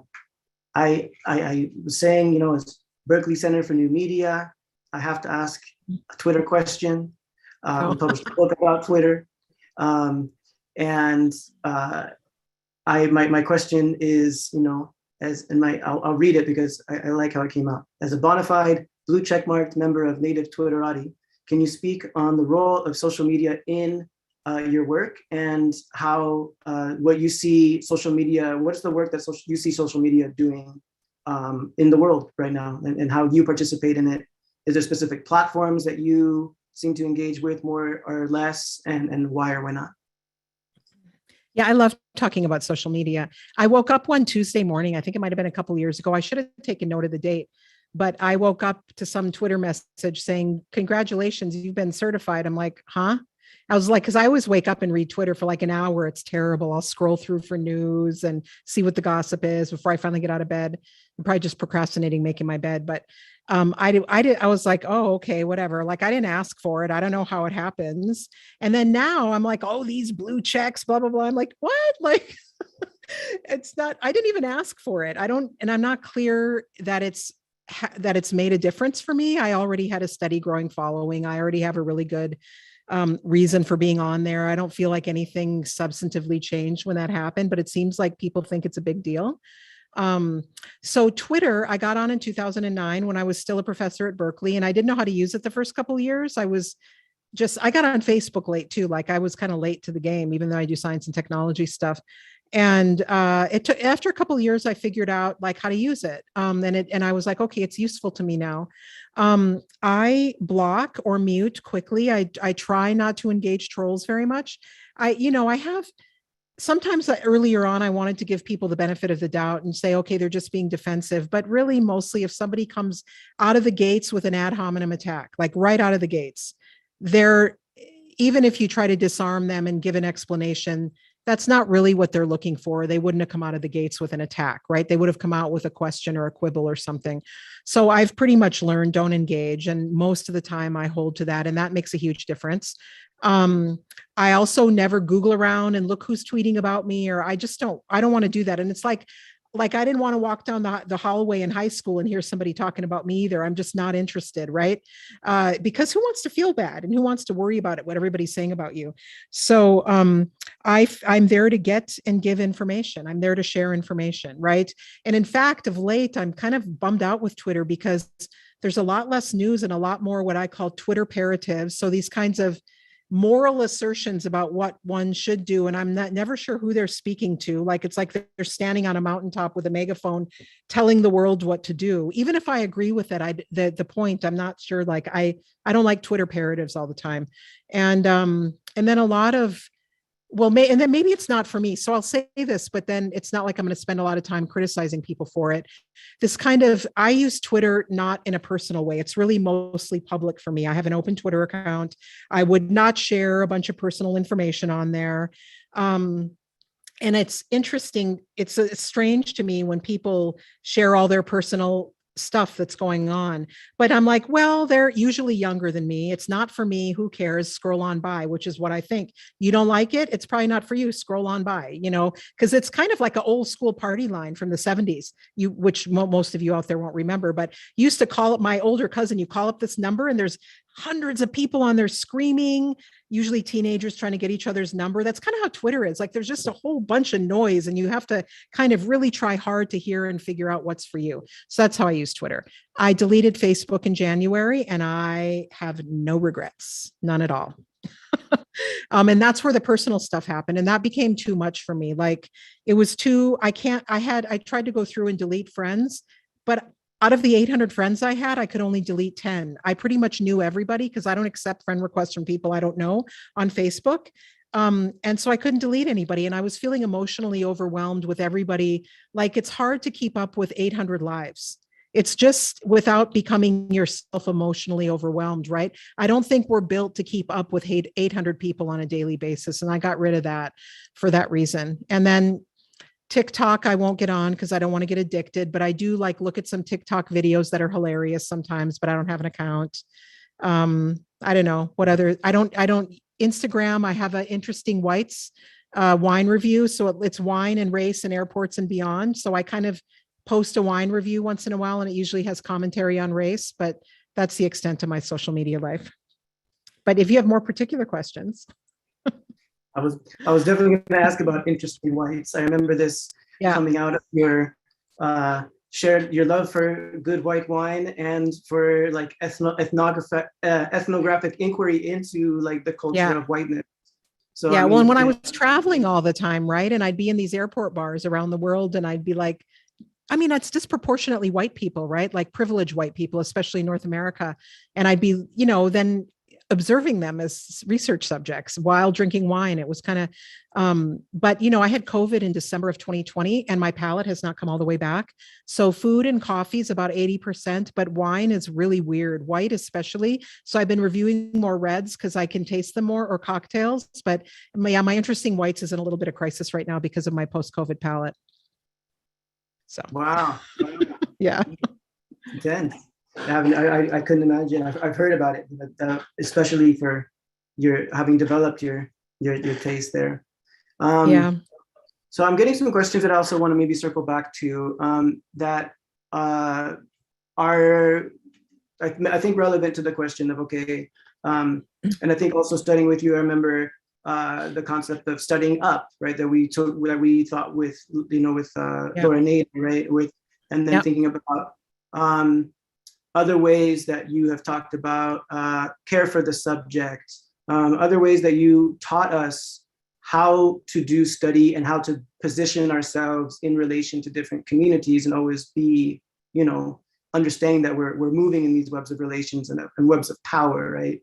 was saying, you know, as Berkeley Center for New Media, I have to ask a Twitter question. We published a book about Twitter. And my question is, you know, I'll read it because I like how it came out. As a bona fide blue checkmarked member of Native Twitterati, can you speak on the role of social media in your work and how what you see social media, what's the work that you see social media doing in the world right now, and how you participate in it? Is there specific platforms that you seem to engage with more or less, and why or why not? Yeah, I love talking about social media. I woke up one Tuesday morning, I think it might have been a couple of years ago. I should have taken note of the date, but I woke up to some Twitter message saying, "Congratulations, you've been certified." I'm like, huh? I was like, because I always wake up and read Twitter for like an hour. It's terrible. I'll scroll through for news and see what the gossip is before I finally get out of bed. I'm probably just procrastinating making my bed, but I was like, oh, okay, whatever. Like I didn't ask for it. I don't know how it happens. And then now I'm like, oh, these blue checks, blah, blah, blah. I'm like, what? Like, it's not, I didn't even ask for it. And I'm not clear that it's made a difference for me. I already had a steady growing following. I already have a really good reason for being on there. I don't feel like anything substantively changed when that happened, but it seems like people think it's a big deal. So Twitter, I got on in 2009 when I was still a professor at Berkeley, and I didn't know how to use it the first couple of years. I got on Facebook late too. Like I was kind of late to the game, even though I do science and technology stuff. And it took, after a couple of years, I figured out like how to use it. And I was like, okay, it's useful to me now. I block or mute quickly. I try not to engage trolls very much. I have sometimes earlier on, I wanted to give people the benefit of the doubt and say, okay, they're just being defensive. But really, mostly if somebody comes out of the gates with an ad hominem attack, like right out of the gates, even if you try to disarm them and give an explanation, that's not really what they're looking for. They wouldn't have come out of the gates with an attack, right? They would have come out with a question or a quibble or something. So I've pretty much learned don't engage. And most of the time I hold to that. And that makes a huge difference. I also never Google around and look who's tweeting about me, or I don't want to do that. And it's like I didn't want to walk down the hallway in high school and hear somebody talking about me either. I'm just not interested, right? Because who wants to feel bad and who wants to worry about it, what everybody's saying about you? So I'm there to get and give information. I'm there to share information, right? And in fact, of late, I'm kind of bummed out with Twitter because there's a lot less news and a lot more what I call Twitter paratives. So these kinds of moral assertions about what one should do, and I'm never sure who they're speaking to. Like it's like they're standing on a mountaintop with a megaphone telling the world what to do. Even if I agree with it, the point, I'm not sure. Like I don't like Twitter paratives all the time. And then a lot of, and then maybe it's not for me. So I'll say this, but then it's not like I'm going to spend a lot of time criticizing people for it. I use Twitter not in a personal way. It's really mostly public for me. I have an open Twitter account. I would not share a bunch of personal information on there. And it's interesting. It's strange to me when people share all their personal stuff that's going on, but I'm like, well, they're usually younger than me. It's not for me. Who cares? Scroll on by, which is what I think. You don't like it, it's probably not for you. Scroll on by, because it's kind of like an old school party line from the 70s, which most of you out there won't remember, but used to call up my older cousin. You call up this number and there's hundreds of people on there screaming, usually teenagers trying to get each other's number. That's kind of how Twitter is. Like there's just a whole bunch of noise and you have to kind of really try hard to hear and figure out what's for you. So that's how I use Twitter. I deleted Facebook in January and I have no regrets, none at all. And that's where the personal stuff happened. And that became too much for me. Like it was I tried to go through and delete friends, but out of the 800 friends I had, I could only delete 10. I pretty much knew everybody because I don't accept friend requests from people I don't know on Facebook. And so I couldn't delete anybody. And I was feeling emotionally overwhelmed with everybody. Like it's hard to keep up with 800 lives. It's just without becoming yourself emotionally overwhelmed, right? I don't think we're built to keep up with 800 people on a daily basis. And I got rid of that for that reason. And then TikTok, I won't get on because I don't want to get addicted, but I do like look at some TikTok videos that are hilarious sometimes, but I don't have an account. I don't know what other, I don't Instagram. I have an interesting whites wine review. So it's wine and race and airports and beyond. So I kind of post a wine review once in a while, and it usually has commentary on race, but that's the extent of my social media life. But if you have more particular questions. I was definitely going to ask about interesting whites. I remember this coming out of your shared your love for good white wine and for like ethnographic inquiry into like the culture of whiteness. So yeah, well, and when I was traveling all the time, right, and I'd be in these airport bars around the world, and I'd be like, I mean, that's disproportionately white people, right? Like privileged white people, especially North America. And I'd be, then observing them as research subjects while drinking wine. It was kind of, but I had COVID in December of 2020 and my palate has not come all the way back. So food and coffee is about 80%, but wine is really weird, white especially. So I've been reviewing more reds because I can taste them more, or cocktails. But my interesting whites is in a little bit of crisis right now because of my post-COVID palate. So wow. Yeah, intense. I couldn't imagine. I've heard about it, but, especially for your having developed your taste there. Yeah. So I'm getting some questions that I also want to maybe circle back to that are I think relevant to the question of and I think also studying with you, I remember the concept of studying up, right? That we thought with Laura Nader, right? And then thinking about other ways that you have talked about care for the subject, other ways that you taught us how to do study and how to position ourselves in relation to different communities, and always be, understanding that we're moving in these webs of relations and webs of power, right?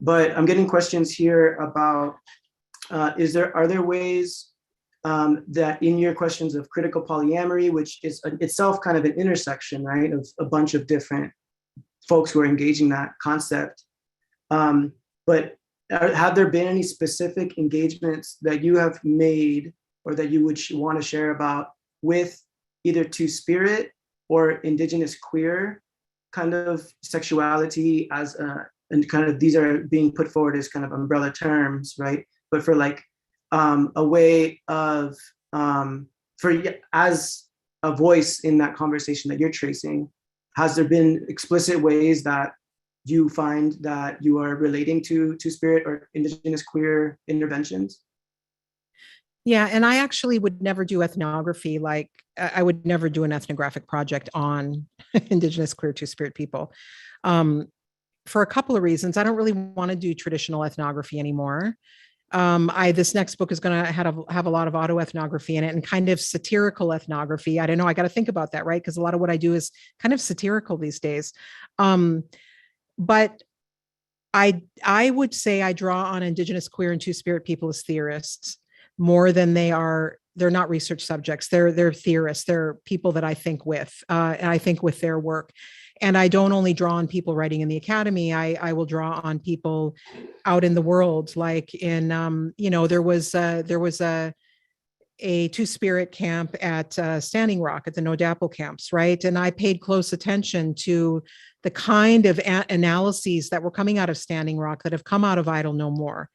But I'm getting questions here about, are there ways that in your questions of critical polyamory, which is itself kind of an intersection, right, of a bunch of different folks who are engaging that concept. But have there been any specific engagements that you have made or that you would want to share about with either Two-Spirit or Indigenous queer kind of sexuality and kind of these are being put forward as kind of umbrella terms, right? But for like a way of as a voice in that conversation that you're tracing, has there been explicit ways that you find that you are relating to Two-Spirit or Indigenous queer interventions? Yeah, and I actually would never do ethnography. Like I would never do an ethnographic project on Indigenous queer Two-Spirit people. For a couple of reasons. I don't really want to do traditional ethnography anymore. This next book is going to have a lot of autoethnography in it and kind of satirical ethnography. I don't know. I got to think about that, right? Because a lot of what I do is kind of satirical these days. But I would say I draw on Indigenous queer and Two-Spirit people as theorists more than they're not research subjects. They're theorists. They're people that I think with, and I think with their work. And I don't only draw on people writing in the academy. I will draw on people out in the world. Like in, there was a Two-Spirit camp at Standing Rock at the No Dapple camps, right? And I paid close attention to the kind of analyses that were coming out of Standing Rock that have come out of Idle No More.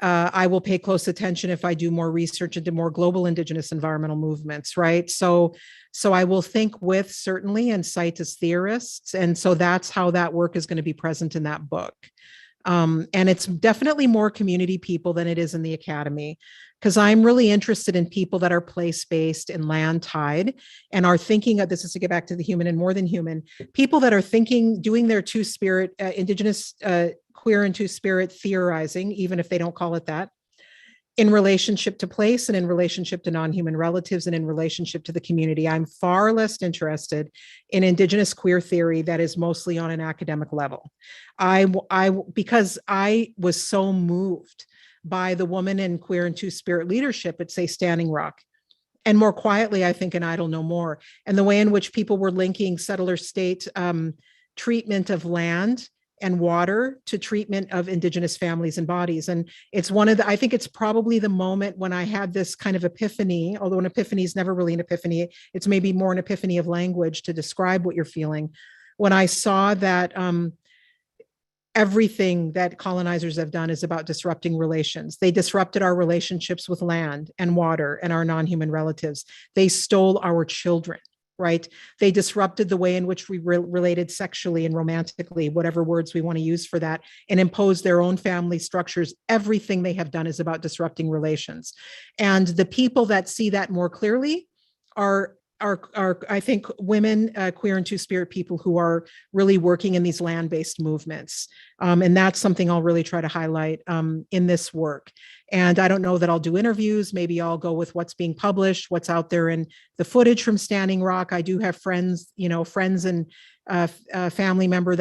I will pay close attention if I do more research into more global Indigenous environmental movements, right? So I will think with certainly and cite as theorists. And so that's how that work is going to be present in that book. And it's definitely more community people than it is in the academy, because I'm really interested in people that are place-based and land-tied and are thinking of, this is to get back to the human and more than human, people that are thinking, doing their Two-Spirit, Indigenous queer and Two-Spirit theorizing, even if they don't call it that, in relationship to place and in relationship to non-human relatives and in relationship to the community. I'm far less interested in Indigenous queer theory that is mostly on an academic level. Because I was so moved by the woman in queer and two-spirit leadership at, say, Standing Rock. And more quietly, I think, in Idle No More, and the way in which people were linking settler state treatment of land and water to treatment of Indigenous families and bodies. And it's I think it's probably the moment when I had this kind of epiphany, although an epiphany is never really an epiphany, it's maybe more an epiphany of language to describe what you're feeling. When I saw that everything that colonizers have done is about disrupting relations. They disrupted our relationships with land and water and our non-human relatives. They stole our children. Right? They disrupted the way in which we related sexually and romantically, whatever words we want to use for that, and imposed their own family structures. Everything they have done is about disrupting relations. And the people that see that more clearly are I think women, queer and two-spirit people who are really working in these land-based movements. And that's something I'll really try to highlight in this work. And I don't know that I'll do interviews. Maybe I'll go with what's being published, what's out there in the footage from Standing Rock. I do have friends, friends and family members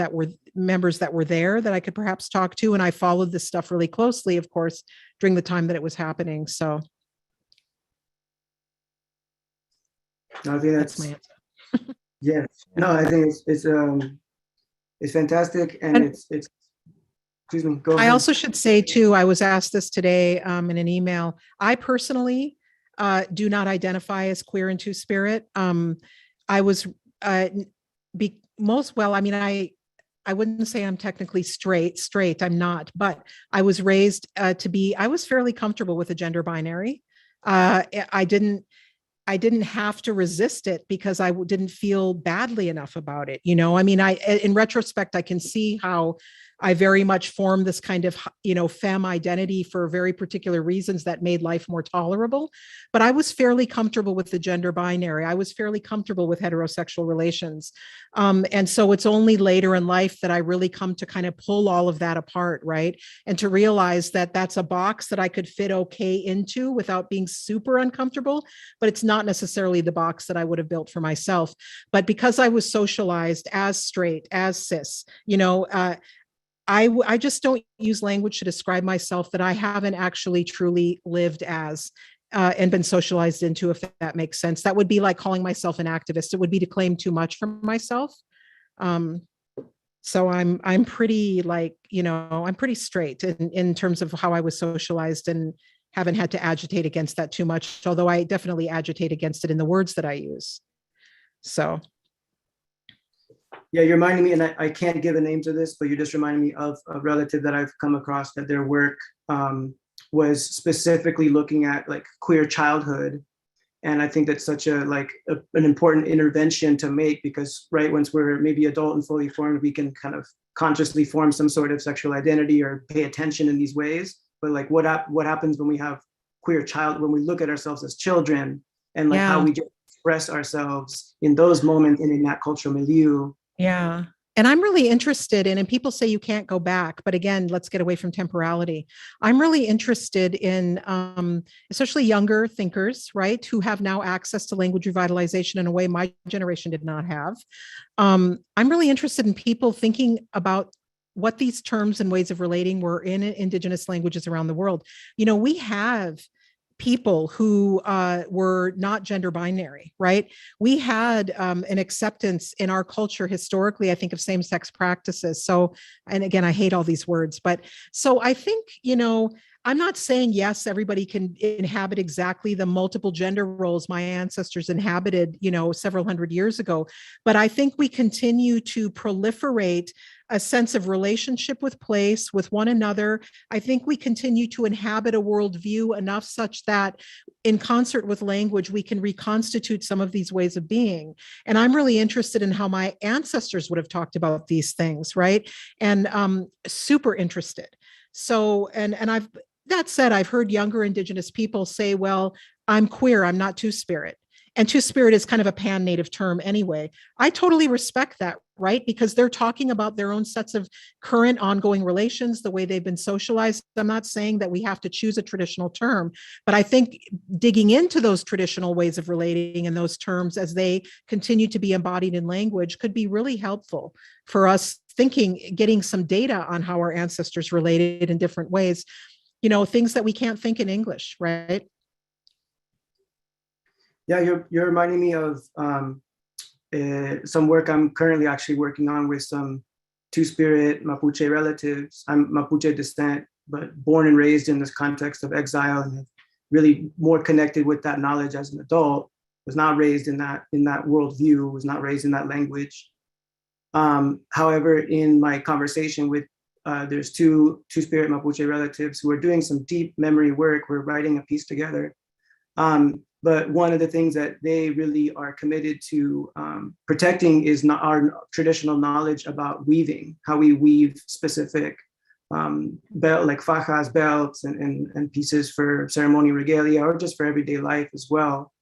that were there that I could perhaps talk to. And I followed this stuff really closely, of course, during the time that it was happening. So I think that's my answer. Yes. No, I think it's fantastic, and it's excuse me, go ahead. I also should say too, I was asked this today in an email. I personally do not identify as queer and two-spirit. I was I wouldn't say I'm technically straight, I'm not, but I was raised I was fairly comfortable with a gender binary. I didn't have to resist it because I didn't feel badly enough about it. In retrospect, I can see how I very much formed this kind of, femme identity for very particular reasons that made life more tolerable. But I was fairly comfortable with the gender binary. I was fairly comfortable with heterosexual relations. And so it's only later in life that I really come to kind of pull all of that apart, right? And to realize that that's a box that I could fit okay into without being super uncomfortable, but it's not necessarily the box that I would have built for myself. But because I was socialized as straight, as cis, I just don't use language to describe myself that I haven't actually truly lived as and been socialized into, if that makes sense. That would be like calling myself an activist. It would be to claim too much for myself. So I'm pretty I'm pretty straight in terms of how I was socialized, and haven't had to agitate against that too much, although I definitely agitate against it in the words that I use. So. Yeah, you're reminding me, and I can't give a name to this, but you just reminded me of a relative that I've come across that their work was specifically looking at like queer childhood. And I think that's such an important intervention to make, because once we're maybe adult and fully formed, we can kind of consciously form some sort of sexual identity or pay attention in these ways. But like what happens when we have when we look at ourselves as children, and like how we just express ourselves in those moments and in that cultural milieu. Yeah. And I'm really interested in, and people say you can't go back, but again, let's get away from temporality. I'm really interested in, especially younger thinkers, right, who have now access to language revitalization in a way my generation did not have. I'm really interested in people thinking about what these terms and ways of relating were in Indigenous languages around the world. We have people who were not gender binary, right? We had an acceptance in our culture historically, I think, of same-sex practices. So, and again, I hate all these words, but so I think, I'm not saying, yes, everybody can inhabit exactly the multiple gender roles my ancestors inhabited, several hundred years ago, but I think we continue to proliferate a sense of relationship with place, with one another. I think we continue to inhabit a worldview enough such that in concert with language, we can reconstitute some of these ways of being. And I'm really interested in how my ancestors would have talked about these things, right? And super interested. So, that said, I've heard younger Indigenous people say, well, I'm queer, I'm not two-spirit. and Two-Spirit is kind of a pan-native term anyway. I totally respect that, right? Because they're talking about their own sets of current ongoing relations, the way they've been socialized. I'm not saying that we have to choose a traditional term, but I think digging into those traditional ways of relating and those terms as they continue to be embodied in language could be really helpful for us thinking, getting some data on how our ancestors related in different ways, you know, things that we can't think in English, right? Yeah, you're reminding me of some work I'm currently actually working on with some Two-Spirit Mapuche relatives. I'm Mapuche descent, but born and raised in this context of exile and really more connected with that knowledge as an adult. Was not raised in that worldview, was not raised in that language. However, in my conversation with there's Two-Spirit Mapuche relatives who are doing some deep memory work. We're writing a piece together. But one of the things that they really are committed to protecting is not our traditional knowledge about weaving, how we weave specific belt, like fajas, belts, and pieces for ceremony regalia, or just for everyday life as well.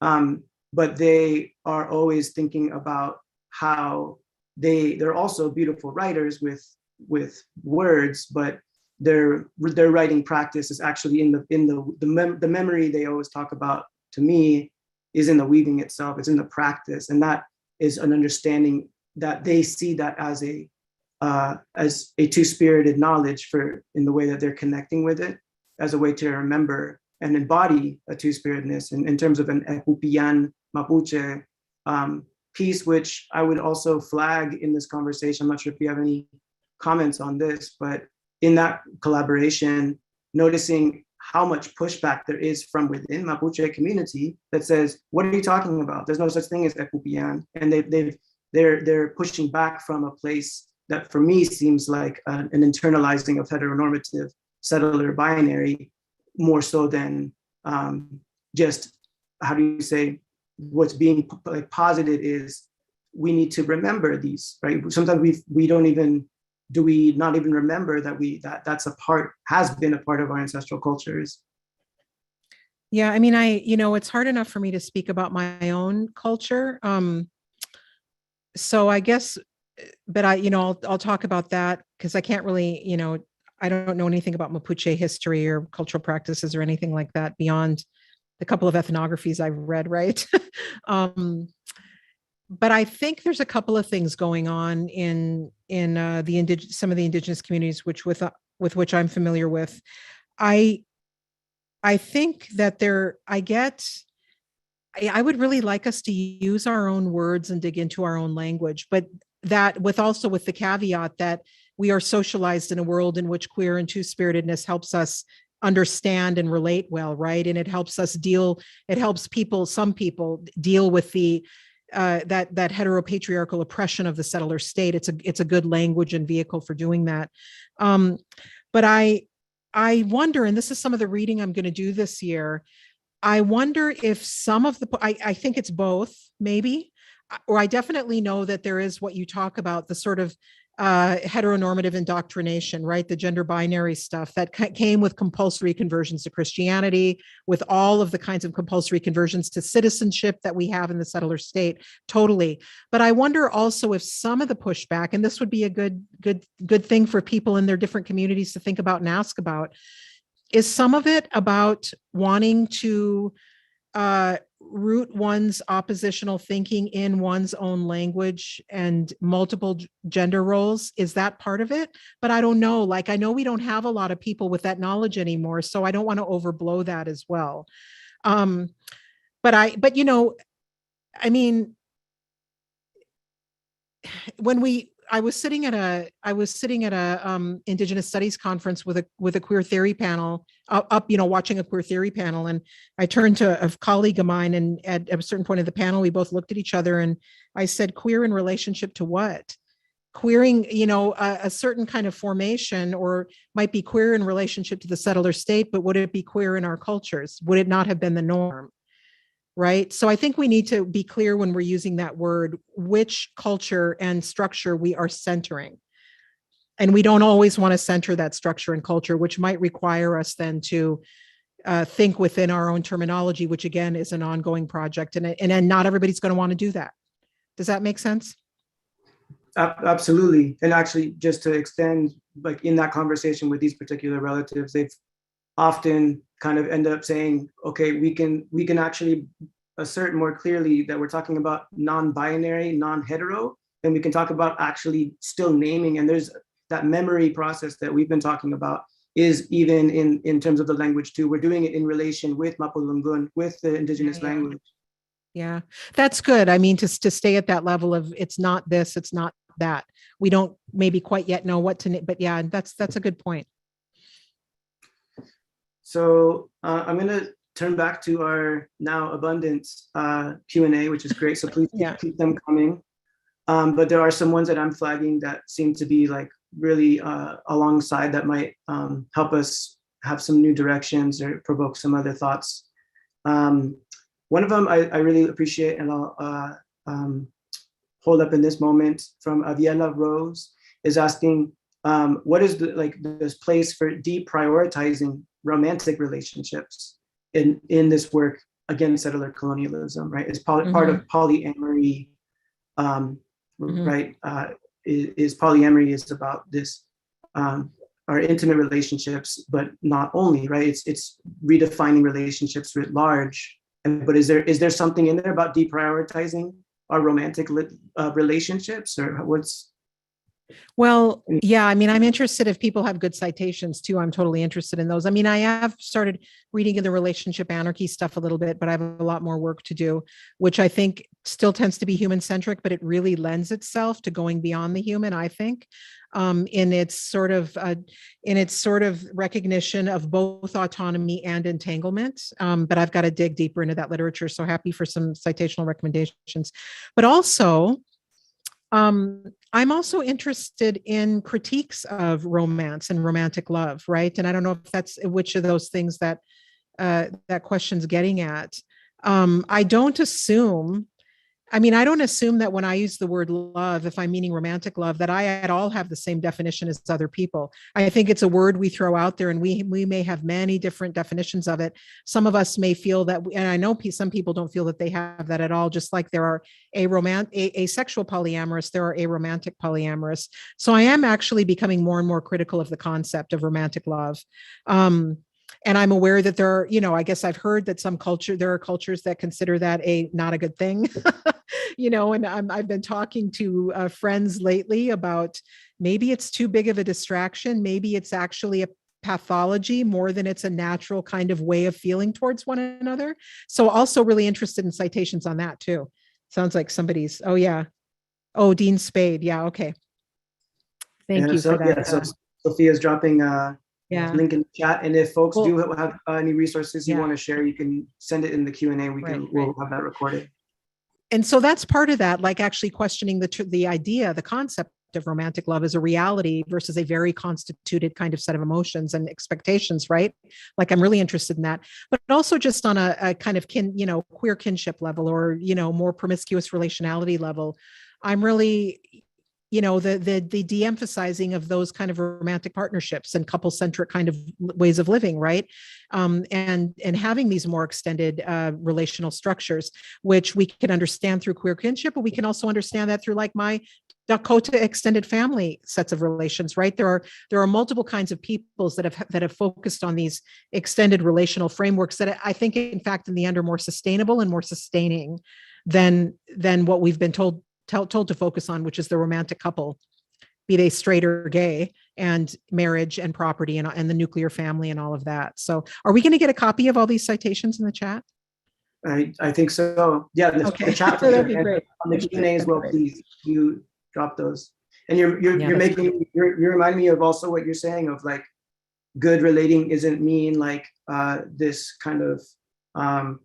But they are always thinking about how they're also beautiful writers with words, but their writing practice is actually the memory they always talk about. To me, is in the weaving itself. It's in the practice, and that is an understanding that they see that as a two-spirited knowledge in the way that they're connecting with it, as a way to remember and embody a two-spiritedness in terms of an Epupian Mapuche piece, which I would also flag in this conversation. I'm not sure if you have any comments on this, but in that collaboration, noticing how much pushback there is from within Mapuche community that says, what are you talking about? There's no such thing as Epupian. And they're pushing back from a place that for me seems like an internalizing of heteronormative settler binary, more so than just, how do you say, what's being like posited is we need to remember these, right? Sometimes we don't even, do we not even remember that that's has been a part of our ancestral cultures? Yeah, I mean, it's hard enough for me to speak about my own culture. So I guess, but I'll talk about that because I can't really, I don't know anything about Mapuche history or cultural practices or anything like that beyond the couple of ethnographies I've read, right? But I think there's a couple of things going on in some of the indigenous communities with which I'm familiar with. I think that I would really like us to use our own words and dig into our own language, but that with the caveat that we are socialized in a world in which queer and two-spiritedness helps us understand and relate well, right? And it helps some people deal with that heteropatriarchal oppression of the settler state. It's a good language and vehicle for doing that. But I wonder, and this is some of the reading I'm going to do this year, I wonder if some of I think it's both, maybe, or I definitely know that there is what you talk about, the sort of heteronormative indoctrination, right? The gender binary stuff that came with compulsory conversions to Christianity, with all of the kinds of compulsory conversions to citizenship that we have in the settler state, totally. But I wonder also if some of the pushback, and this would be a good thing for people in their different communities to think about and ask about, is some of it about wanting to root one's oppositional thinking in one's own language and multiple gender roles? Is that part of it? But I don't know. Like, I know we don't have a lot of people with that knowledge anymore, so I don't want to overblow that as well. But I mean, I was sitting at a Indigenous Studies conference with a queer theory panel watching a queer theory panel. And I turned to a colleague of mine, and at a certain point of the panel, we both looked at each other, and I said, queer in relationship to what? Queering, a certain kind of formation, or might be queer in relationship to the settler state, but would it be queer in our cultures? Would it not have been the norm? Right. So I think we need to be clear when we're using that word, which culture and structure we are centering. And we don't always want to center that structure and culture, which might require us then to think within our own terminology, which again is an ongoing project, and then not everybody's going to want to do that. Does that make sense? Absolutely. And actually, just to extend, like in that conversation with these particular relatives, they've often kind of end up saying, okay, we can actually assert more clearly that we're talking about non-binary, non-hetero, and we can talk about actually still naming. And there's that memory process that we've been talking about is even in terms of the language too. We're doing it in relation with Mapudungun, with the indigenous language. Yeah, that's good. I mean, to stay at that level of it's not this, it's not that. We don't maybe quite yet know what to, but yeah, that's a good point. So I'm going to turn back to our now abundance Q&A, which is great. So please keep them coming. But there are some ones that I'm flagging that seem to be like really alongside that might help us have some new directions or provoke some other thoughts. One of them I really appreciate, and I'll hold up in this moment, from Aviela Rose, is asking, what is this place for deprioritizing romantic relationships in this work against settler colonialism, right? It's part of polyamory, right? Is polyamory is about this, our intimate relationships, but not only, right? It's redefining relationships writ large. But is there something in there about deprioritizing our romantic relationships, or what's? Well, yeah, I mean, I'm interested if people have good citations too. I'm totally interested in those. I mean, I have started reading in the relationship anarchy stuff a little bit, but I have a lot more work to do, which I think still tends to be human centric, but it really lends itself to going beyond the human, I think, in its sort of recognition of both autonomy and entanglement. But I've got to dig deeper into that literature. So happy for some citational recommendations, but also, I'm also interested in critiques of romance and romantic love, right? And I don't know if that's which of those things that that question's getting at. I don't assume that when I use the word love, if I'm meaning romantic love, that I at all have the same definition as other people. I think it's a word we throw out there, and we may have many different definitions of it. Some of us may feel that, and I know some people don't feel that they have that at all, just like there are asexual polyamorous, there are aromantic polyamorous. So I am actually becoming more and more critical of the concept of romantic love. And I'm aware that there are, I guess I've heard that there are cultures that consider that not a good thing, and I've been talking to friends lately about maybe it's too big of a distraction. Maybe it's actually a pathology more than it's a natural kind of way of feeling towards one another. So also really interested in citations on that too. Sounds like somebody's, Dean Spade. Yeah. Okay. Thank you for that. Yeah, so Sophia's dropping link in the chat, and if folks do have any resources you want to share, you can send it in the Q&A. We'll have that recorded. And so that's part of that, like actually questioning the idea, the concept of romantic love as a reality versus a very constituted kind of set of emotions and expectations, right? Like I'm really interested in that, but also just on a kind of queer kinship level, or more promiscuous relationality level. I'm really, the de-emphasizing of those kind of romantic partnerships and couple-centric kind of ways of living, right? And having these more extended relational structures, which we can understand through queer kinship, but we can also understand that through like my Dakota extended family sets of relations, right? There are multiple kinds of peoples that have focused on these extended relational frameworks that I think, in fact, in the end, are more sustainable and more sustaining than what we've been told to focus on, which is the romantic couple, be they straight or gay, and marriage and property and the nuclear family and all of that. So are we going to get a copy of all these citations in the chat? I think so. Yeah, the chat for That'd be great. On the Q&A as well, please, you drop those. And you're reminding me of also what you're saying of like good relating isn't mean like this kind of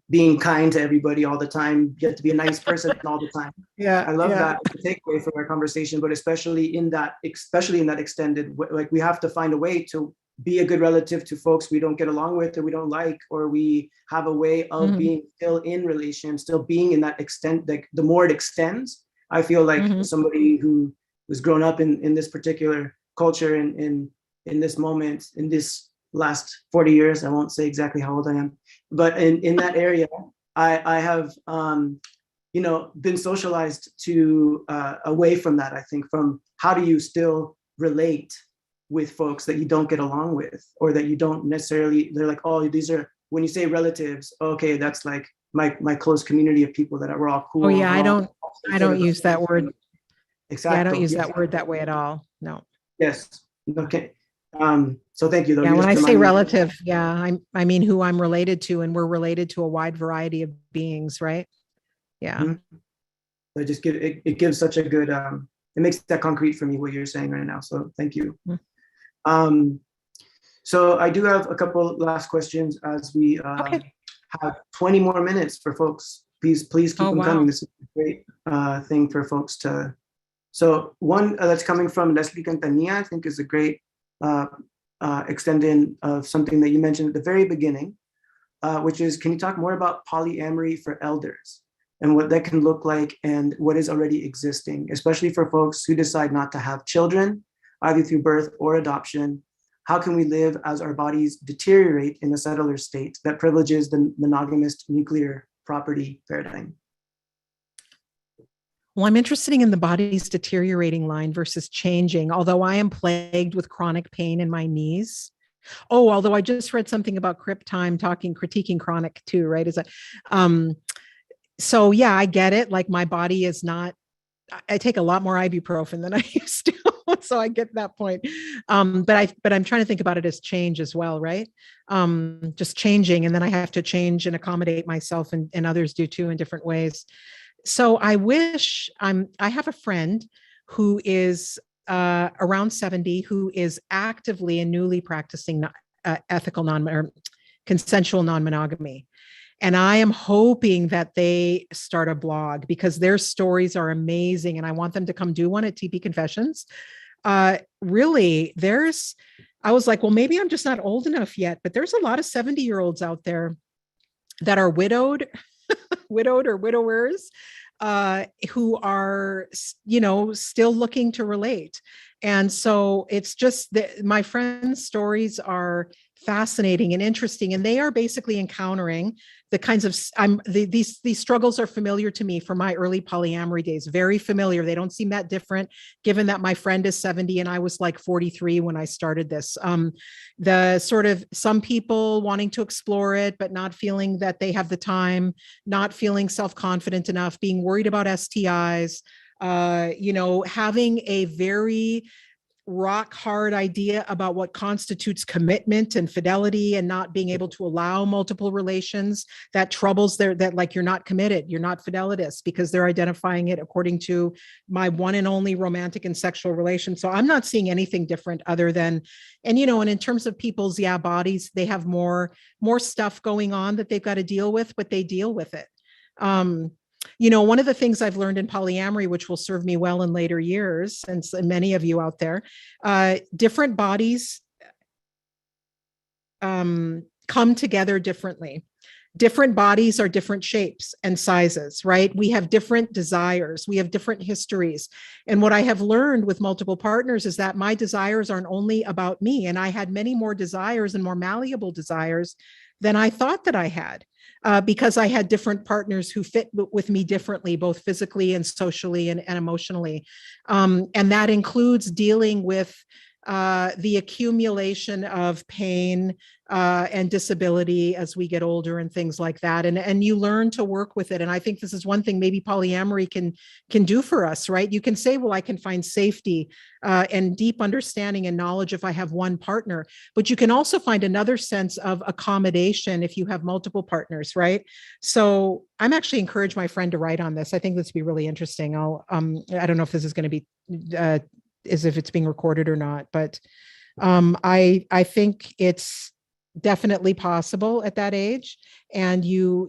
being kind to everybody all the time. You have to be a nice person all the time. Yeah, I love that takeaway from our conversation, but especially in that extended, like we have to find a way to be a good relative to folks we don't get along with or we don't like, or we have a way of being still in relation, still being in that extent. Like the more it extends, I feel like somebody who was grown up in this particular culture, in this moment, in this last 40 years. I won't say exactly how old I am, but in that area, I have, you know, been socialized to away from that, I think, from how do you still relate with folks that you don't get along with, or that you don't necessarily, they're like, oh, these are, when you say relatives, okay, that's like my close community of people that are all cool. Oh yeah, I don't sort of use that word. Yeah, I don't Exacto. use Yes. that word that way at all. No. Yes. Okay. So thank you though. Yeah, You when just I say reminded me. relative, yeah, I mean who I'm related to, and we're related to a wide variety of beings, right? Yeah. Mhm. It just it gives such a good it makes that concrete for me what you're saying right now. So thank you. Mhm. Um, so I do have a couple last questions as we Okay. have 20 more minutes for folks. Please keep Oh, them wow. coming. This is a great thing for folks to. So one that's coming from Leslie Cantania, I think, is a great extending of something that you mentioned at the very beginning, which is, can you talk more about polyamory for elders and what that can look like and what is already existing, especially for folks who decide not to have children, either through birth or adoption? How can we live as our bodies deteriorate in a settler state that privileges the monogamous nuclear property paradigm? Well, I'm interested in the body's deteriorating line versus changing, although I am plagued with chronic pain in my knees. Oh, although I just read something about crip time critiquing chronic too, right? So yeah, I get it. Like my body is not, I take a lot more ibuprofen than I used to. So I get that point. But I'm trying to think about it as change as well, right? Just changing. And then I have to change and accommodate myself, and others do too in different ways. So I wish I have a friend who is around 70, who is actively and newly practicing ethical or consensual non-monogamy. And I am hoping that they start a blog because their stories are amazing. And I want them to come do one at TP Confessions. Really, I was like, well, maybe I'm just not old enough yet, but there's a lot of 70-year-olds out there that are widowed or widowers, who are, still looking to relate. And so it's just that my friends' stories are fascinating and interesting, and they are basically encountering the kinds of these struggles are familiar to me from my early polyamory days. Very familiar. They don't seem that different, given that my friend is 70 and I was like 43 when I started this. The sort of some people wanting to explore it, but not feeling that they have the time, not feeling self-confident enough, being worried about STIs, having a very rock hard idea about what constitutes commitment and fidelity, and not being able to allow multiple relations. That troubles that like, you're not committed, you're not fidelitous, because they're identifying it according to my one and only romantic and sexual relation. So I'm not seeing anything different other than, and in terms of people's bodies, they have more stuff going on that they've got to deal with, but they deal with it. One of the things I've learned in polyamory, which will serve me well in later years, and many of you out there, different bodies come together differently. Different bodies are different shapes and sizes, right? We have different desires. We have different histories. And what I have learned with multiple partners is that my desires aren't only about me. And I had many more desires and more malleable desires than I thought that I had. Because I had different partners who fit with me differently, both physically and socially and emotionally. And that includes dealing with the accumulation of pain and disability as we get older and things like that. And you learn to work with it. And I think this is one thing maybe polyamory can do for us, right? You can say, well, I can find safety and deep understanding and knowledge if I have one partner, but you can also find another sense of accommodation if you have multiple partners, right? So I'm actually encourage my friend to write on this. I think this would be really interesting. I don't know if this is going to be as if it's being recorded or not, but I think it's definitely possible at that age. And you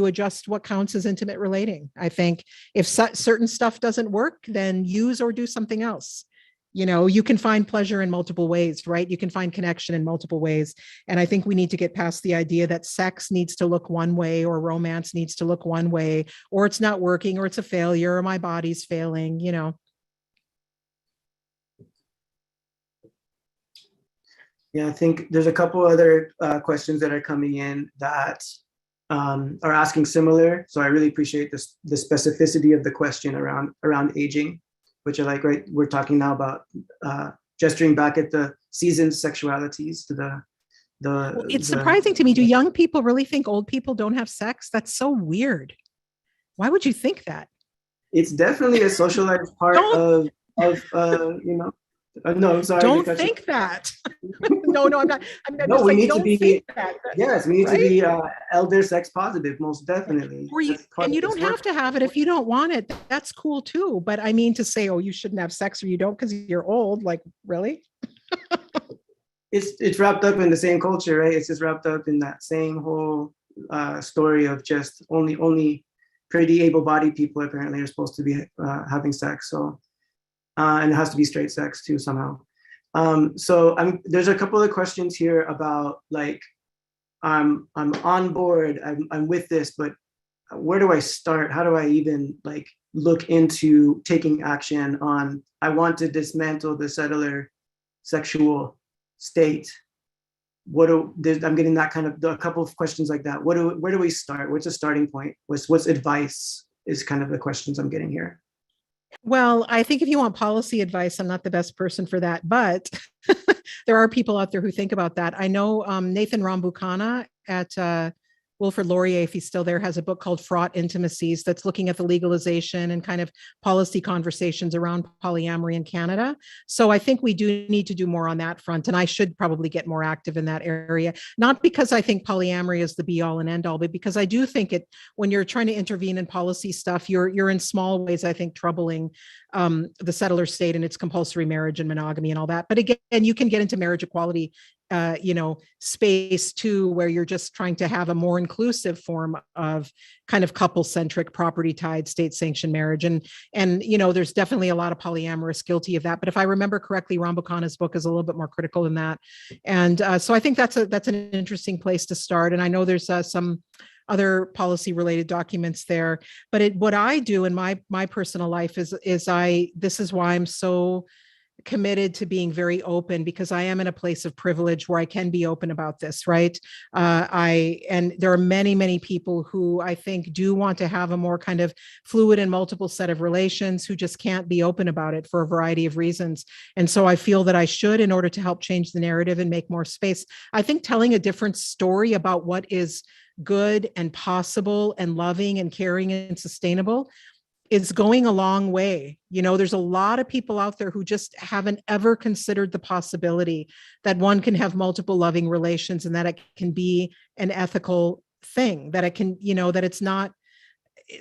adjust what counts as intimate relating. I think if certain stuff doesn't work, then use or do something else. You can find pleasure in multiple ways, right? You can find connection in multiple ways. And I think we need to get past the idea that sex needs to look one way, or romance needs to look one way, or it's not working, or it's a failure, or my body's failing. Yeah, I think there's a couple other questions that are coming in that are asking similar. So I really appreciate this, the specificity of the question around aging, which I like, right? We're talking now about gesturing back at the seasoned sexualities to It's the surprising to me. Do young people really think old people don't have sex? That's so weird. Why would you think that? it's definitely a socialized part Don't of no, I'm sorry to don't cut you. think that. No, I'm not. I'm No, just we saying, need to don't be, think that, yes, we need to right? be elder sex positive, most definitely. Or you, That's part and of you this don't work. have to have it if you don't want it. That's cool too. But I mean to say, oh, you shouldn't have sex or you don't because you're old. Like, really? It's wrapped up in the same culture, right? It's just wrapped up in that same whole story of just only pretty able-bodied people apparently are supposed to be having sex. So and it has to be straight sex too somehow. So there's a couple of questions here about like I'm on board, I'm with this, but where do I start? How do I even like look into taking action on I want to dismantle the settler sexual state? I'm getting that kind of a couple of questions like that. Where do we start? What's a starting point? What's advice is kind of the questions I'm getting here. Well, I think if you want policy advice, I'm not the best person for that, but there are people out there who think about that. I know Nathan Rambukkana at Wilfrid Laurier, if he's still there, has a book called Fraught Intimacies that's looking at the legalization and kind of policy conversations around polyamory in Canada. So I think we do need to do more on that front. And I should probably get more active in that area, not because I think polyamory is the be all and end all, but because I do think it, when you're trying to intervene in policy stuff, you're in small ways, I think, troubling the settler state and its compulsory marriage and monogamy and all that. But again, you can get into marriage equality space too, where you're just trying to have a more inclusive form of kind of couple-centric, property-tied, state-sanctioned marriage. And there's definitely a lot of polyamorous guilty of that. But if I remember correctly, Rambukkana's book is a little bit more critical than that. And so I think that's an interesting place to start. And I know there's some other policy-related documents there. But what I do in my personal life is this is why I'm so committed to being very open, because I am in a place of privilege where I can be open about this, right? And there are many people who I think do want to have a more kind of fluid and multiple set of relations who just can't be open about it for a variety of reasons. And so I feel that I should, in order to help change the narrative and make more space. I think telling a different story about what is good and possible and loving and caring and sustainable is going a long way. There's a lot of people out there who just haven't ever considered the possibility that one can have multiple loving relations and that it can be an ethical thing, that it can, that it's not,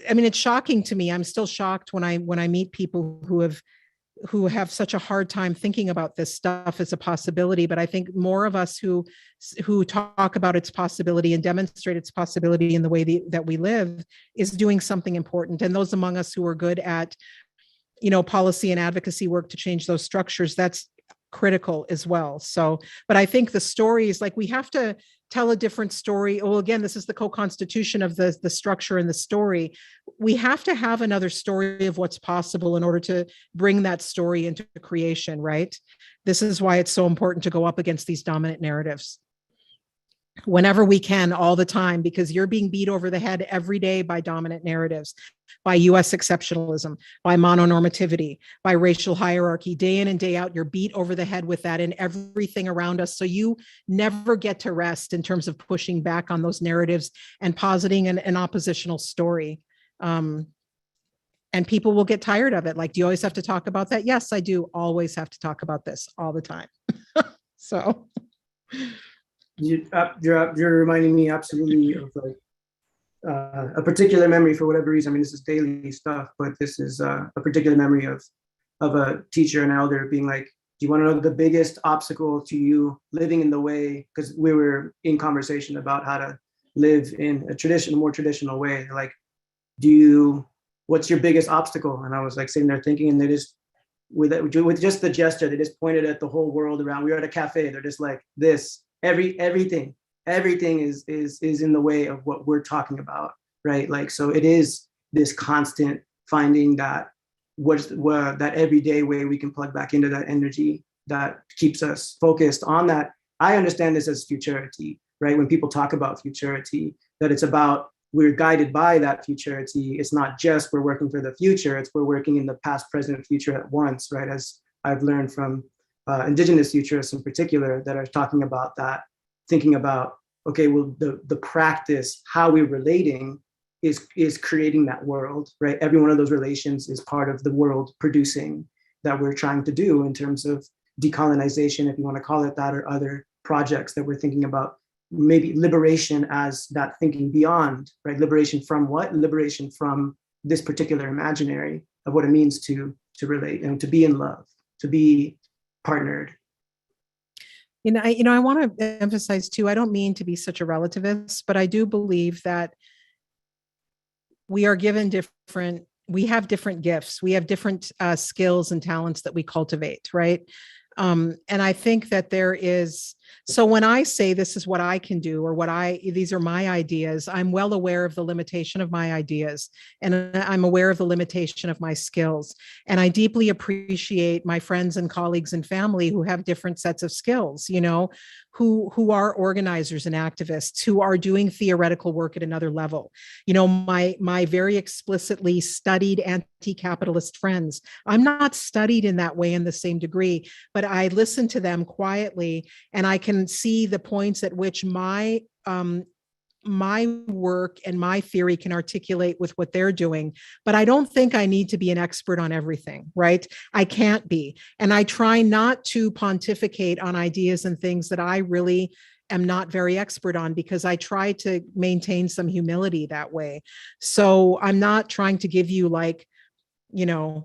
I mean, it's shocking to me. I'm still shocked when I meet people who have such a hard time thinking about this stuff as a possibility. But I think more of us who talk about its possibility and demonstrate its possibility in the way that we live is doing something important. And those among us who are good at, policy and advocacy work to change those structures, that's critical as well. So, but I think the stories, like, we have to tell a different story. Well, again, this is the co-constitution of the structure and the story. We have to have another story of what's possible in order to bring that story into creation, right? This is why it's so important to go up against these dominant narratives whenever we can, all the time, because you're being beat over the head every day by dominant narratives, by US exceptionalism, by mononormativity, by racial hierarchy. Day in and day out, you're beat over the head with that in everything around us. So you never get to rest in terms of pushing back on those narratives and positing an oppositional story. And people will get tired of it. Like, do you always have to talk about that? Yes, I do always have to talk about this all the time. So you're reminding me absolutely of like a particular memory for whatever reason. I mean, this is daily stuff, but this is a particular memory of a teacher and elder being like, do you want to know the biggest obstacle to you living in the way? Because we were in conversation about how to live in a more traditional way. Like, what's your biggest obstacle? And I was like sitting there thinking, and they just, with just the gesture, they just pointed at the whole world around. We were at a cafe. They're just like, everything is in the way of what we're talking about, right? Like, so it is this constant finding that that everyday way we can plug back into that energy that keeps us focused on that I understand this as futurity, right? When people talk about futurity, that it's about we're guided by that futurity. It's not just we're working for the future, it's we're working in the past, present, future at once, right? As I've learned from Indigenous futurists in particular that are talking about that, thinking about, okay, well, the practice, how we're relating is creating that world, right? Every one of those relations is part of the world producing that we're trying to do in terms of decolonization, if you want to call it that, or other projects that we're thinking about. Maybe liberation as that thinking beyond, right? Liberation from what? Liberation from this particular imaginary of what it means to relate and to be in love, to be partnered. I want to emphasize too, I don't mean to be such a relativist, but I do believe that we are given we have different gifts. We have different skills and talents that we cultivate, right? And I think that so when I say this is what I can do, or these are my ideas, I'm well aware of the limitation of my ideas, and I'm aware of the limitation of my skills. And I deeply appreciate my friends and colleagues and family who have different sets of skills, who are organizers and activists, who are doing theoretical work at another level. My very explicitly studied anti-capitalist friends, I'm not studied in that way in the same degree, but I listen to them quietly, and I can see the points at which my work and my theory can articulate with what they're doing. But I don't think I need to be an expert on everything, right? I can't be. And I try not to pontificate on ideas and things that I really am not very expert on, because I try to maintain some humility that way. So I'm not trying to give you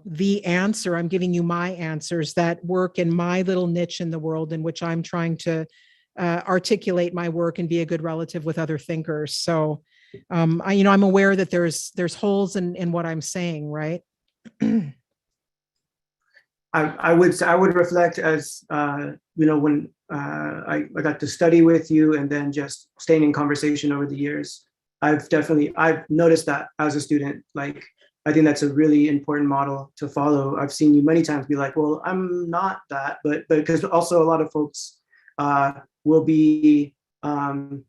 the answer. I'm giving you my answers that work in my little niche in the world in which I'm trying to articulate my work and be a good relative with other thinkers. So, I'm aware that there's holes in what I'm saying, right? I would reflect as when I got to study with you and then just staying in conversation over the years, I've noticed that as a student, I think that's a really important model to follow. I've seen you many times be like, well, I'm not that, but because also a lot of folks will be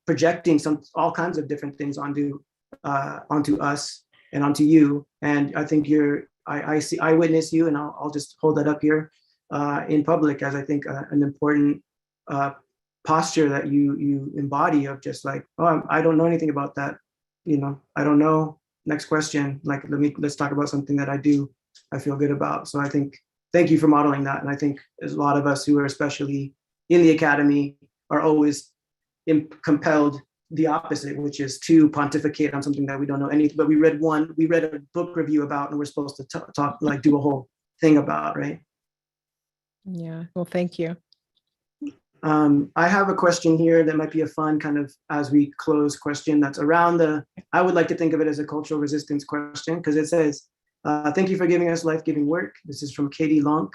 projecting all kinds of different things onto us and onto you. And I think I witness you, and I'll just hold that up here in public as I think an important posture that you embody of just I don't know anything about that. I don't know. Next question. Let's talk about something that I feel good about. So I think, thank you for modeling that. And I think there's a lot of us who are especially in the academy are always compelled the opposite, which is to pontificate on something that we don't know anything, but we read a book review about, and we're supposed to talk, do a whole thing about, right? Yeah, well, thank you. I have a question here that might be a fun kind of, as we close, question that's around I would like to think of it as a cultural resistance question, because it says, thank you for giving us life-giving work. This is from Katie Lonk.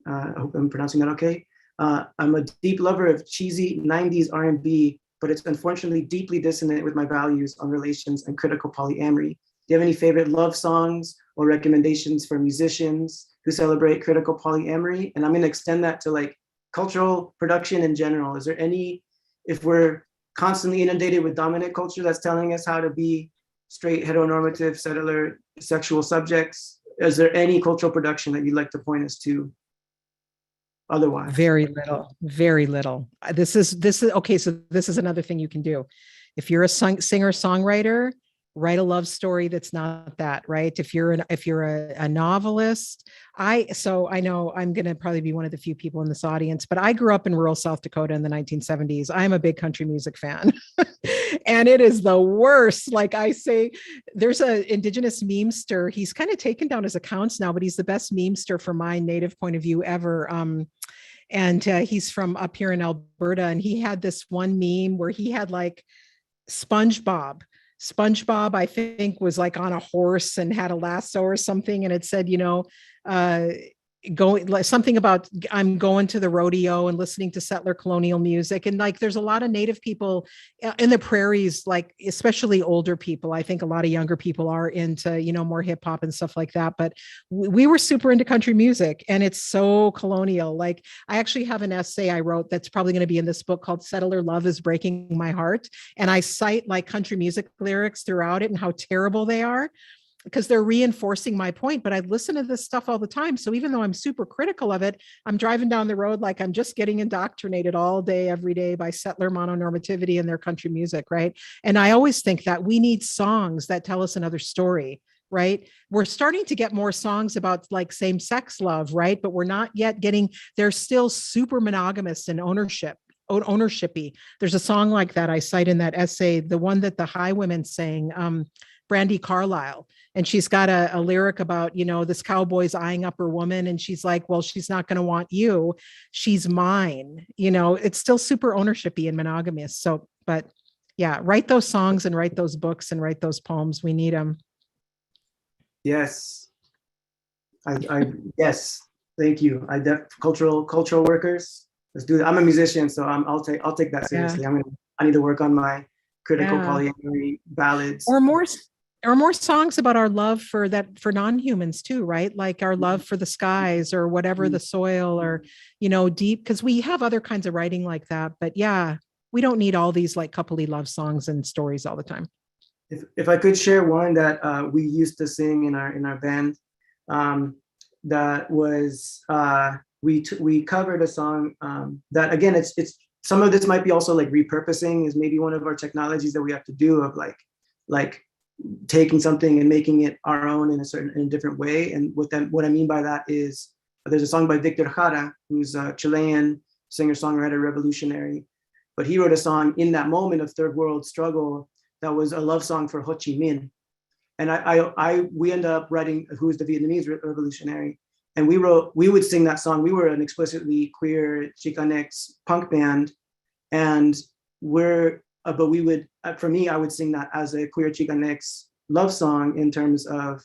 I hope I'm pronouncing that okay. I'm a deep lover of cheesy 90s R&B, but it's unfortunately deeply dissonant with my values on relations and critical polyamory. Do you have any favorite love songs or recommendations for musicians who celebrate critical polyamory? And I'm going to extend that to cultural production in general. Is there any, if we're constantly inundated with dominant culture that's telling us how to be straight, heteronormative, settler, sexual subjects, is there any cultural production that you'd like to point us to otherwise? Very little, very little. This is okay. So this is another thing you can do. If you're a singer songwriter, write a love story that's not that, right? If you're a novelist, I know I'm going to probably be one of the few people in this audience, but I grew up in rural South Dakota in the 1970s. I'm a big country music fan, and it is the worst. Like I say, there's an Indigenous memester. He's kind of taken down his accounts now, but he's the best memester from my native point of view ever. And he's from up here in Alberta, and he had this one meme where he had SpongeBob, I think, was on a horse and had a lasso or something. And it said, going like something about I'm going to the rodeo and listening to settler colonial music. And like there's a lot of native people in the prairies, like especially older people. I think a lot of younger people are into, you know, more hip hop and stuff like that. But we were super into country music, and it's so colonial. Like I actually have an essay I wrote that's probably going to be in this book called Settler Love is Breaking My Heart. And I cite like country music lyrics throughout it and how terrible they are, because they're reinforcing my point. But I listen to this stuff all the time. So even though I'm super critical of it, I'm driving down the road like I'm just getting indoctrinated all day, every day by settler mononormativity and their country music, right? And I always think that we need songs that tell us another story, right? We're starting to get more songs about like same-sex love, right? But we're not yet getting, they're still super monogamous and ownershipy. There's a song like that I cite in that essay, the one that the High Women sang, Brandy Carlisle. And she's got a lyric about, you know, this cowboy's eyeing up her woman. And she's like, well, she's not going to want you. She's mine. You know, it's still super ownershipy and monogamous. So, but yeah, write those songs and write those books and write those poems. We need them. Yes. Yes. Thank you. Cultural workers. Let's do that. I'm a musician, so I'll take that seriously. Yeah. I need to work on my critical polyamory ballads. Or more songs about our love for non-humans too, right? Like our love for the skies or whatever, the soil, or, you know, deep, because we have other kinds of writing like that. But yeah, we don't need all these like coupley love songs and stories all the time. If I could share one that we used to sing in our band, that was we covered a song that, again, it's some of this might be also like repurposing is maybe one of our technologies that we have to do, of like taking something and making it our own in a different way. And what I mean by that is there's a song by Victor Jara, who's a Chilean singer-songwriter revolutionary, but he wrote a song in that moment of third world struggle that was a love song for Ho Chi Minh. And we ended up writing, who was the Vietnamese revolutionary, and we would sing that song. We were an explicitly queer Chicanx punk band, and but we would, for me, I would sing that as a queer Chicanx love song in terms of,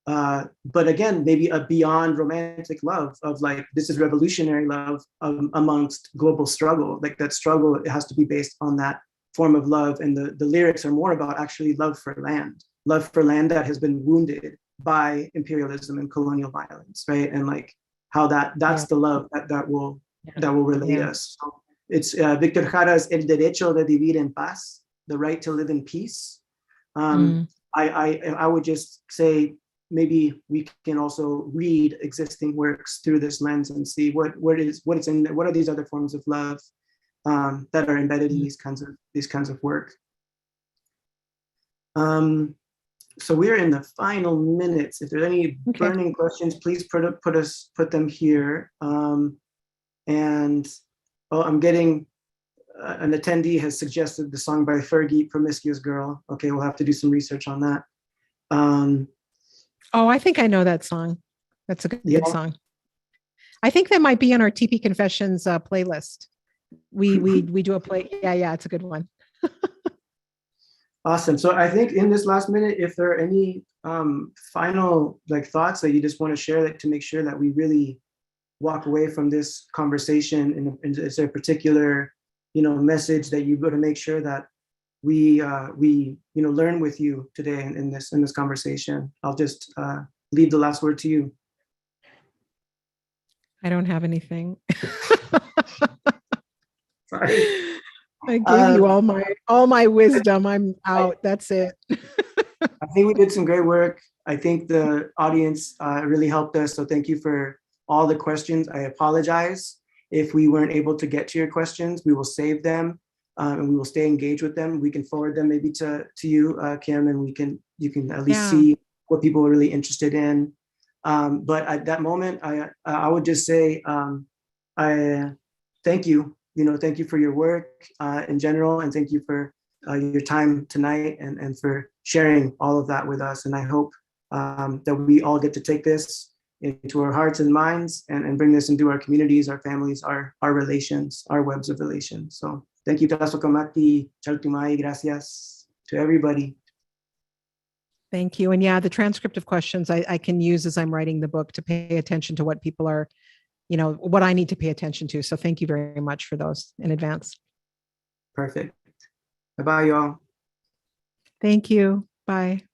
but again, maybe a beyond romantic love of like, this is revolutionary love amongst global struggle. Like that struggle, it has to be based on that form of love. And the lyrics are more about actually love for land that has been wounded by imperialism and colonial violence, right? And like how that's the love that will relate us. So it's Victor Jara's El Derecho de Vivir en Paz, the right to live in peace. I would just say maybe we can also read existing works through this lens and see what are these other forms of love that are embedded in these kinds of work. So we're in the final minutes. If there's any burning questions, please put them here. I'm getting an attendee has suggested the song by Fergie, Promiscuous Girl. Okay, we'll have to do some research on that. I think I know that song. That's a good song. I think that might be on our TP Confessions playlist. We do a play. Yeah, it's a good one. Awesome. So I think in this last minute, if there are any final thoughts that you just want to share, that to make sure that we really walk away from this conversation, and is there a particular message that you go to make sure that we learn with you today in this conversation? I'll just leave the last word to you. I don't have anything. Sorry. I gave you all my wisdom. I'm out. That's it. I think we did some great work. I think the audience really helped us. So thank you for all the questions. I apologize if we weren't able to get to your questions. We will save them and we will stay engaged with them. We can forward them maybe to you, Kim, and you can at least see what people are really interested in. But at that moment, I would just say, I thank you. Thank you for your work in general, and thank you for your time tonight and for sharing all of that with us. And I hope that we all get to take this into our hearts and minds and bring this into our communities, our families, our relations, our webs of relations. So thank you, Taso Kamati, Chaltumai, gracias to everybody. Thank you. And yeah, the transcript of questions I can use as I'm writing the book to pay attention to what people are, what I need to pay attention to. So thank you very much for those in advance. Perfect. Bye-bye, y'all. Thank you. Bye.